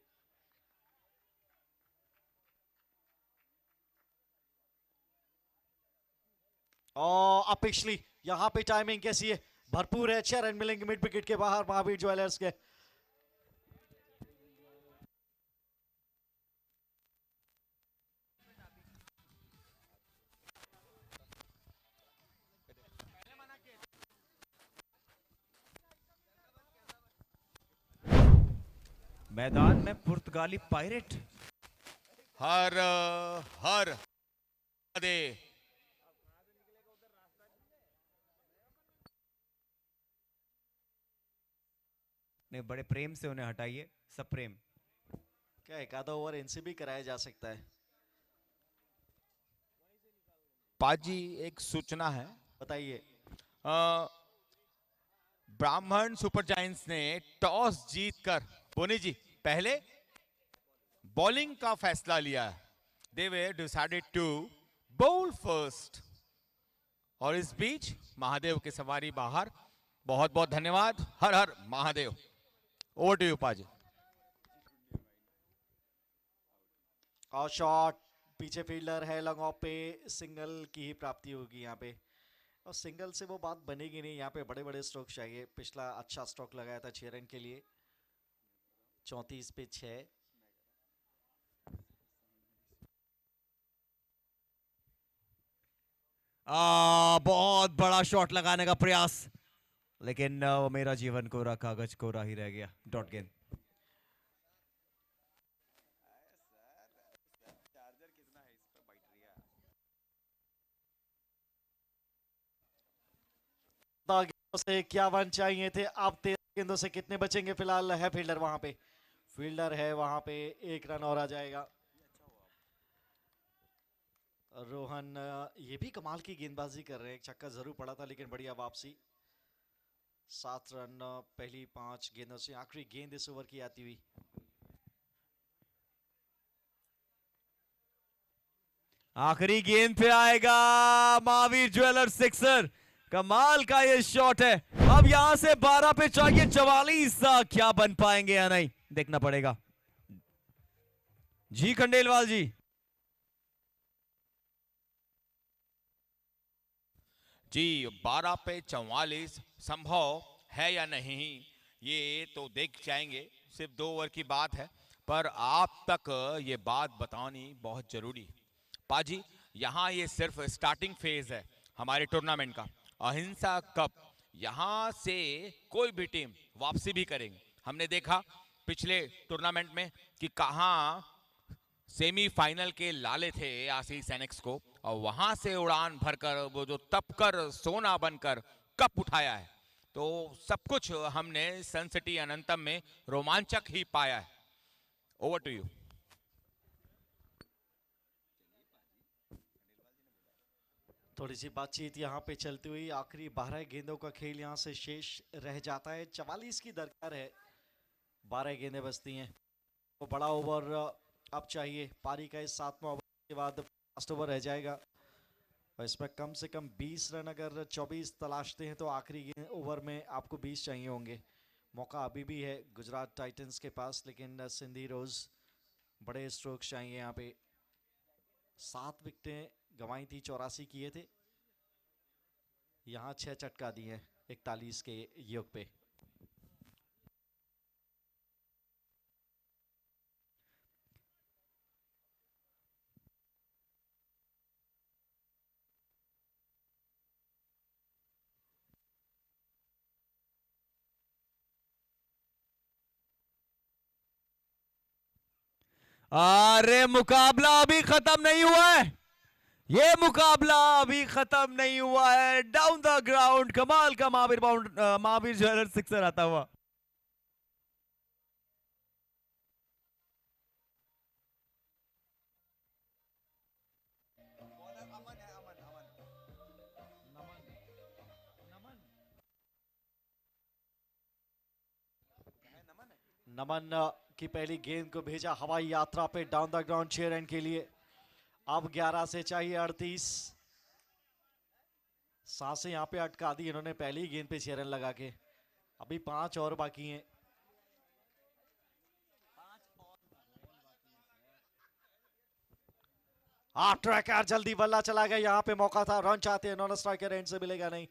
और अब पिछली यहां पे टाइमिंग कैसी है, भरपूर है। 6 रन मिलेंगे मिड विकेट के बाहर महावीर ज्वेलर्स के। मैदान में पुर्तगाली पायरेट। हर हर दे ने बड़े प्रेम से उन्हें हटाइए, सब प्रेम। क्या एक आधा ओवर इनसे भी कराया जा सकता है? पाजी एक सूचना है। बताइए। ब्राह्मण सुपर जायंट्स ने टॉस जीतकर बोनी जी पहले बॉलिंग का फैसला लिया है। दे वर डिसाइडेड टू बॉल फर्स्ट। और इस बीच महादेव की सवारी बाहर। बहुत बहुत धन्यवाद। हर हर महादेव। ओवर टू यू पाजी। और शॉट पीछे फील्डर है, लॉन्ग ऑफ पे सिंगल की ही प्राप्ति होगी यहाँ पे। और सिंगल से वो बात बनेगी नहीं, यहाँ पे बड़े बड़े स्ट्रोक चाहिए। पिछला अच्छा स्ट्रोक लगाया था 6 रन के लिए, 34 पे 6। बहुत बड़ा शॉट लगाने का प्रयास, लेकिन वो मेरा जीवन कोरा कागज कोरा ही रह गया। डॉट गेंद। से 51 चाहिए थे, अब 13 गेंदों से कितने बचेंगे? फिलहाल है फील्डर वहां पे, फील्डर है वहां पे, 1 रन और आ जाएगा। रोहन ये भी कमाल की गेंदबाजी कर रहे हैं। एक छक्का जरूर पड़ा था लेकिन बढ़िया वापसी। 7 रन पहली 5 गेंदों से। आखिरी गेंद इस ओवर की आती हुई। आखिरी गेंद पे आएगा महावीर ज्वेलर्स सिक्सर। कमाल का ये शॉट है। अब यहां से 12 पे चाहिए 44। क्या बन पाएंगे या नहीं, देखना पड़ेगा। जी खंडेलवाल जी। जी 12 पे 44 संभव है या नहीं, ये तो देख जाएंगे, सिर्फ 2 ओवर की बात है, पर आप तक ये बात बतानी बहुत जरूरी है। पाजी, यहाँ ये सिर्फ स्टार्टिंग फेज है हमारे टूर्नामेंट का। अहिंसा कप, यहाँ से कोई भी टीम वापसी भी करेंगे। हमने देखा पिछले टूर्नामेंट में कि कहाँ सेमीफाइनल के लाले थे आशीष एनेक्स को, और वहां से उड़ान भरकर वो जो तपकर सोना बनकर कप उठाया है। तो सब कुछ हमने सन सिटी अनंतम में रोमांचक ही पाया है। Over to you. थोड़ी सी बातचीत यहाँ पे चलती हुई, आखिरी 12 गेंदों का खेल यहाँ से शेष रह जाता है। 44 की दरकार है, 12 गेंदें बचती हैं। तो बड़ा ओवर अब चाहिए। पारी का इस 7वां ओवर के बाद लास्ट ओवर रह जाएगा और इसमें कम से कम 20 रन अगर 24 तलाशते हैं तो आखिरी ओवर में आपको 20 चाहिए होंगे। मौका अभी भी है गुजरात टाइटंस के पास, लेकिन सिंधी रोज बड़े स्ट्रोक्स चाहिए यहाँ पे। 7 विकेटें गंवाई थी, 84 किए थे, यहाँ 6 चटका दिए 41 के योग पे। अरे मुकाबला अभी खत्म नहीं हुआ है, ये मुकाबला अभी खत्म नहीं हुआ है। डाउन द ग्राउंड कमाल का महावीर ज्वेलर सिक्सर आता हुआ। नमन की पहली गेंद को भेजा हवाई यात्रा पे डाउन द ग्राउंड 6 रन के लिए। अब 11 से चाहिए 38। सांसें यहाँ पे अटका दी इन्होंने पहली गेंद पे 6 रन लगा के। अभी 5 और बाकी हैं। ट्रैकर जल्दी बल्ला चला गया, यहाँ पे मौका था, रन चाहते हैं, नॉन स्ट्राइकर एंड से मिलेगा नहीं।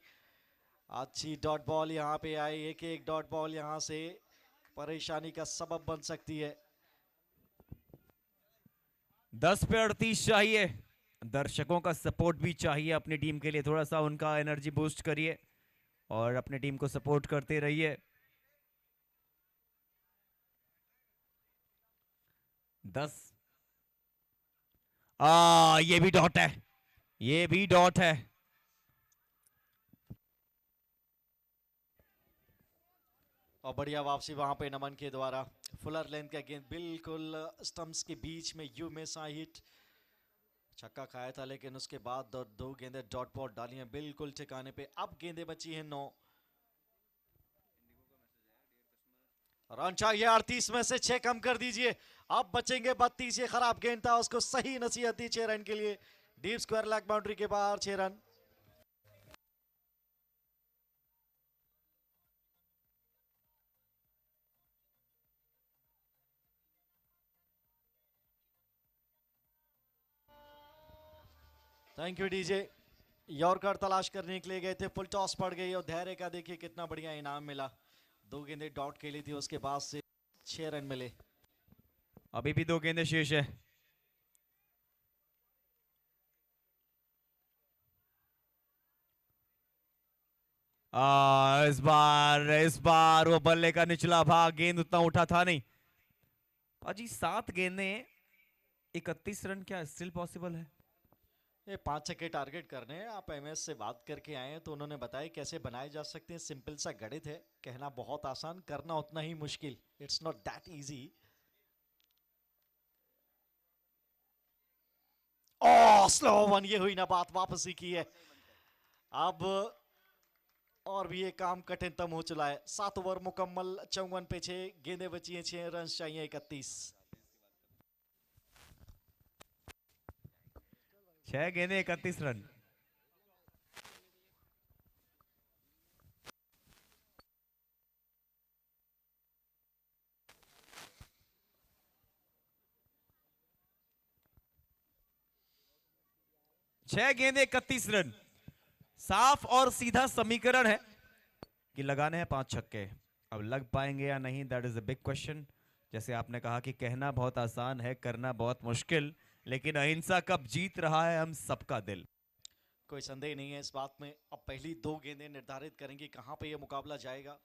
अच्छी डॉट बॉल यहाँ पे आई, एक डॉट बॉल यहाँ से परेशानी का सबब बन सकती है। 10 पे 38 चाहिए। दर्शकों का सपोर्ट भी चाहिए अपनी टीम के लिए, थोड़ा सा उनका एनर्जी बूस्ट करिए और अपने टीम को सपोर्ट करते रहिए। 10। ये भी डॉट है, ये भी डॉट है। और बढ़िया वापसी वहां पे नमन के द्वारा। फुलर लेंथ का गेंद बिल्कुल स्टंप्स के बीच में यू में सा हिट, छक्का खाया था, लेकिन उसके बाद 2 गेंदें डॉट बॉल डाली हैं बिल्कुल ठिकाने पे। अब गेंदें बची हैं 9। रन चाहिए 38 में से 6 कम कर दीजिए। अब बचेंगे 32। ये खराब गेंद था, उसको सही नसीहत दी 6 रन के लिए। डीप स्क्वायर लेग बाउंड्री के बाहर 6 run. Thank you DJ. Yorker तलाश करने के लिए गए थे, फुल टॉस पड़ गई और धैर्य का देखिए कितना बढ़िया इनाम मिला। 2 गेंदें डॉट के लिए थी, उसके बाद से 6 रन मिले। अभी भी 2 गेंदें शेष है। इस बार वो बल्ले का निचला भाग, गेंद उतना उठा था नहीं। अजी 7 गेंदें 31 रन, क्या स्टिल पॉसिबल है? ये 5 छक्के टारगेट करने हैं। आप एमएस से बात करके आए हैं तो उन्होंने बताया कैसे बनाए जा सकते हैं। सिंपल सा गणित है, कहना बहुत आसान, करना उतना ही मुश्किल। It's not that easy. Slow one, ये हुई ना बात, वापसी की है। अब और भी ये काम कठिनतम हो चला है। 7 ओवर मुकम्मल, 54 पे 6 गेंदें बची हैं, 6 रन चाहिए 31। 6 गेंदें 31 रन। छह गेंदें 31 रन। साफ और सीधा समीकरण है कि लगाने हैं 5 छक्के। अब लग पाएंगे या नहीं, that is a big question. जैसे आपने कहा कि कहना बहुत आसान है, करना बहुत मुश्किल, लेकिन अहिंसा कप जीत रहा है हम सबका दिल। कोई संदेह नहीं है इस बात में। अब पहली 2 गेंदें निर्धारित करेंगी कहां पे ये मुकाबला जाएगा।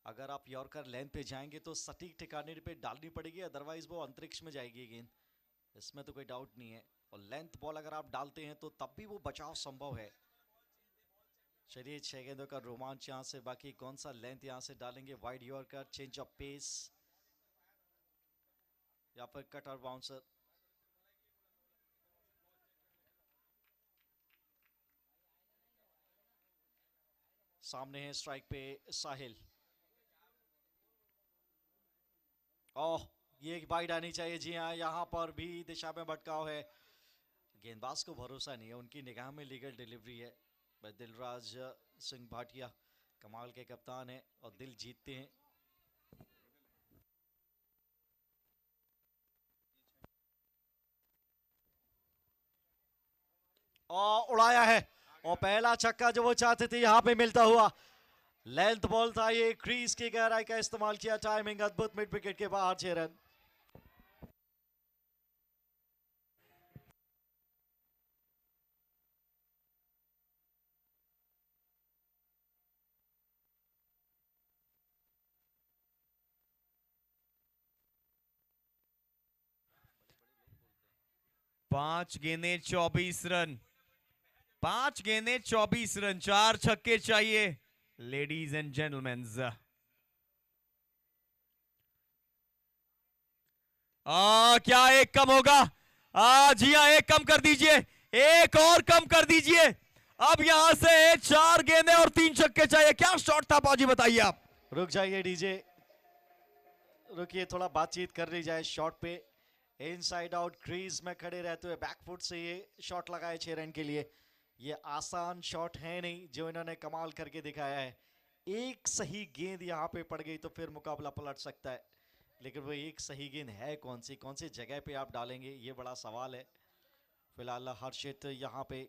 अगर आप यॉर्कर लेंथ पे जाएंगे तो सटीक ठिकाने पे डालनी पड़ेगी, अदरवाइज वो अंतरिक्ष में जाएगी गेंद, इसमें तो कोई डाउट नहीं है। और लेंथ बॉल अगर आप डालते हैं तो तब भी वो बचाव संभव है। चलिए 6 गेंदों का रोमांच यहाँ से, बाकी कौन सा लेंथ यहाँ से डालेंगे। Wide yorker, change of pace या फिर कट और बाउंसर। सामने है स्ट्राइक पे साहिल। ओह, ये एक वाइड आनी चाहिए। जी हाँ, यहाँ पर भी दिशा में भटकाव है। गेंदबाज को भरोसा नहीं है, उनकी निगाह में लीगल डिलीवरी है। दिलराज सिंह भाटिया कमाल के कप्तान हैं और दिल जीतते हैं। और उड़ाया है, और पहला छक्का जो वो चाहते थे यहाँ पे मिलता हुआ। लेंथ बॉल था ये, क्रीज की गहराई का इस्तेमाल किया, टाइमिंग अद्भुत, मिड विकेट के बाहर 6 रन। पांच गेंदें 24 रन, 5 गेंदें 24 रन, 4 छक्के चाहिए लेडीज एंड जेंटलमैन। क्या एक कम होगा? जी हाँ, एक कम कर दीजिए, एक और कम कर दीजिए। अब यहां से 4 गेंदें और 3 छक्के चाहिए। क्या शॉट था बाजी, बताइए आप। रुक जाइए डीजे, रुकिए, थोड़ा बातचीत कर ली जाए। शॉट पे इनसाइड आउट क्रीज में खड़े रहते हुए बैकफुट से ये शॉट लगाए 6 रन के लिए। ये आसान शॉट है नहीं जो इन्होंने कमाल करके दिखाया है। एक सही गेंद यहाँ पे पड़ गई तो फिर मुकाबला पलट सकता है, लेकिन वो एक सही गेंद है कौन सी जगह पे आप डालेंगे, ये बड़ा सवाल है। फिलहाल हर्षित यहाँ पे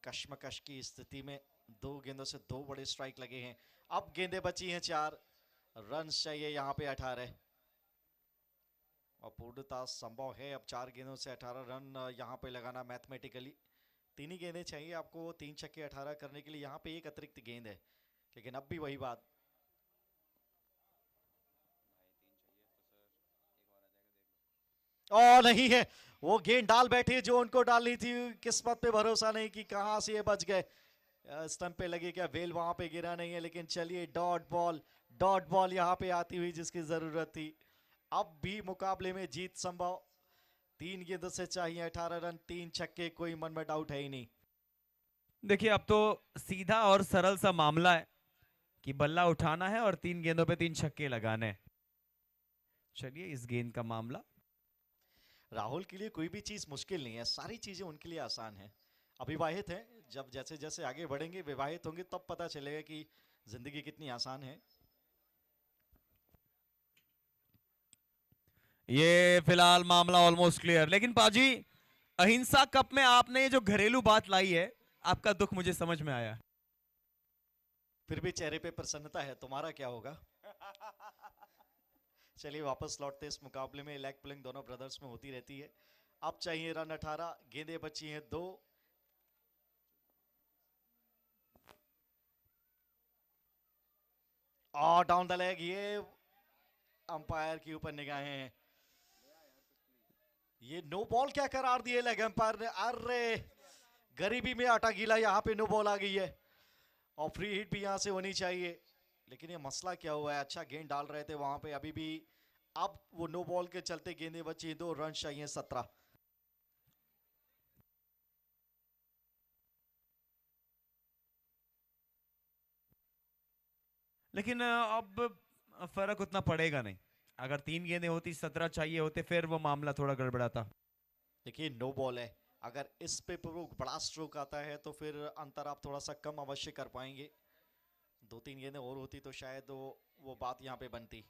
कश्मकश की स्थिति में, 2 गेंदों से 2 बड़े स्ट्राइक लगे हैं। अब गेंदें बची हैं 4, रन चाहिए यहाँ पे 18, और पूर्णता संभव है। अब 4 गेंदों से 18 रन यहाँ पे लगाना मैथमेटिकली। 3 ही गेंदें चाहिए आपको 3 छक्के 18 करने के लिए। यहाँ पे एक अतिरिक्त गेंद है, लेकिन अब भी वही बात। और नहीं है, वो गेंद डाल बैठे जो उनको डालनी थी। किस्मत पे भरोसा नहीं कि कहां से ये बच गए। स्टंप पे लगे क्या, वेल वहां पे गिरा नहीं है। लेकिन चलिए, डॉट बॉल यहाँ पे आती हुई जिसकी जरूरत थी। अब भी मुकाबले में जीत संभव। 3 गेंदों से चाहिए 18 रन, 3 छक्के, कोई मन में डाउट है ही नहीं। देखिए, अब तो सीधा और सरल सा मामला है कि बल्ला उठाना है और 3 गेंदों पे 3 छक्के लगाने हैं। चलिए, इस गेंद का मामला राहुल के लिए कोई भी चीज मुश्किल नहीं है, सारी चीजें उनके लिए आसान है। अविवाहित हैं, जब जैसे जैसे आगे बढ़ेंगे, विवाहित होंगे, तब पता चलेगा कि जिंदगी कितनी आसान है। ये फिलहाल मामला ऑलमोस्ट क्लियर। लेकिन पाजी, अहिंसा कप में आपने ये जो घरेलू बात लाई है, आपका दुख मुझे समझ में आया। फिर भी चेहरे पे प्रसन्नता है, तुम्हारा क्या होगा? चलिए वापस लौटते इस मुकाबले में। लेग पुलिंग दोनों ब्रदर्स में होती रहती है। अब चाहिए रन 18, गेंदें बची हैं 2। और डाउन द लेग, ये अंपायर के ऊपर निगाहें हैं। ये नो बॉल क्या करार दिए लेग अंपायर ने। अरे गरीबी में आटा गीला, यहाँ पे नो बॉल आ गई है और फ्री हिट भी यहाँ से होनी चाहिए। लेकिन ये मसला क्या हुआ है, अच्छा गेंद डाल रहे थे वहां पे अभी भी। अब वो नो बॉल के चलते गेंदें बची, 2 रन चाहिए 17। लेकिन अब फर्क उतना पड़ेगा नहीं। अगर 3 गेंदें होती, 17 चाहिए होते, फिर वो मामला थोड़ा गड़बड़ाता। देखिए नो बॉल है, अगर इस पे बड़ा स्ट्रोक आता है तो फिर अंतर आप थोड़ा सा कम अवश्य कर पाएंगे। 2-3 गेंदें और होती तो शायद वो बात यहाँ पे बनती।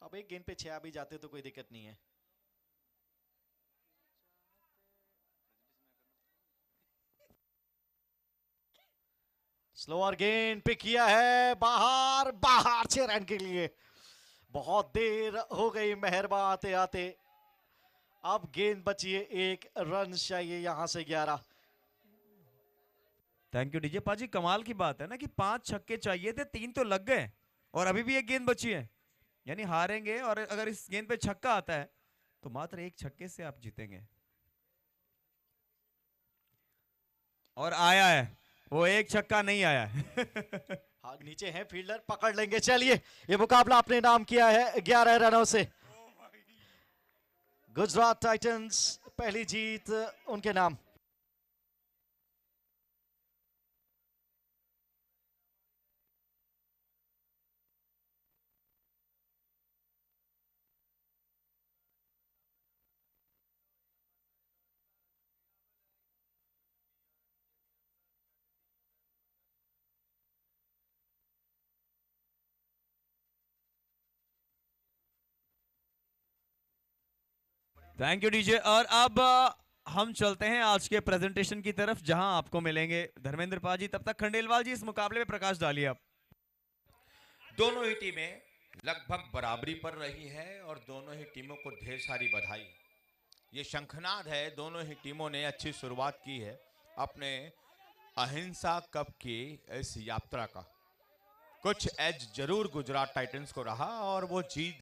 अब एक गेंद पे 6 भी जाते तो कोई दिक्कत नहीं है। स्लोअर गेंद पे किया है, बाहर बाहर 6 रन के लिए। बहुत देर हो गई मेहरबा आते आते। अब गेंद बची है, 1 रन चाहिए यहां से 11। थैंक यू डीजे पाजी। कमाल की बात है ना कि 5 छक्के चाहिए थे, 3 तो लग गए और अभी भी एक गेंद बची है। यानी हारेंगे और अगर इस गेंद पे छक्का आता है तो मात्र 1 छक्के से आप जीतेंगे। और आया है, वो 1 छक्का नहीं आया है। हाँ, नीचे है फील्डर, पकड़ लेंगे। चलिए, ये मुकाबला अपने नाम किया है 11 रनों से। गुजरात टाइटंस पहली जीत उनके नाम। Thank you DJ. और अब हम चलते हैं आज के प्रेजेंटेशन की तरफ, जहां आपको मिलेंगे धर्मेंद्र पाजी। तब तक खंडेलवाल जी इस मुकाबले में प्रकाश डालिए आप। दोनों ही टीमें लगभग बराबरी पर रही है और दोनों ही टीमों को ढेर सारी बधाई। ये शंखनाद है, दोनों ही टीमों ने अच्छी शुरुआत की है अपने अहिंसा कप की इस यात्रा का। कुछ एज जरूर गुजरात टाइटंस को रहा और वो जीत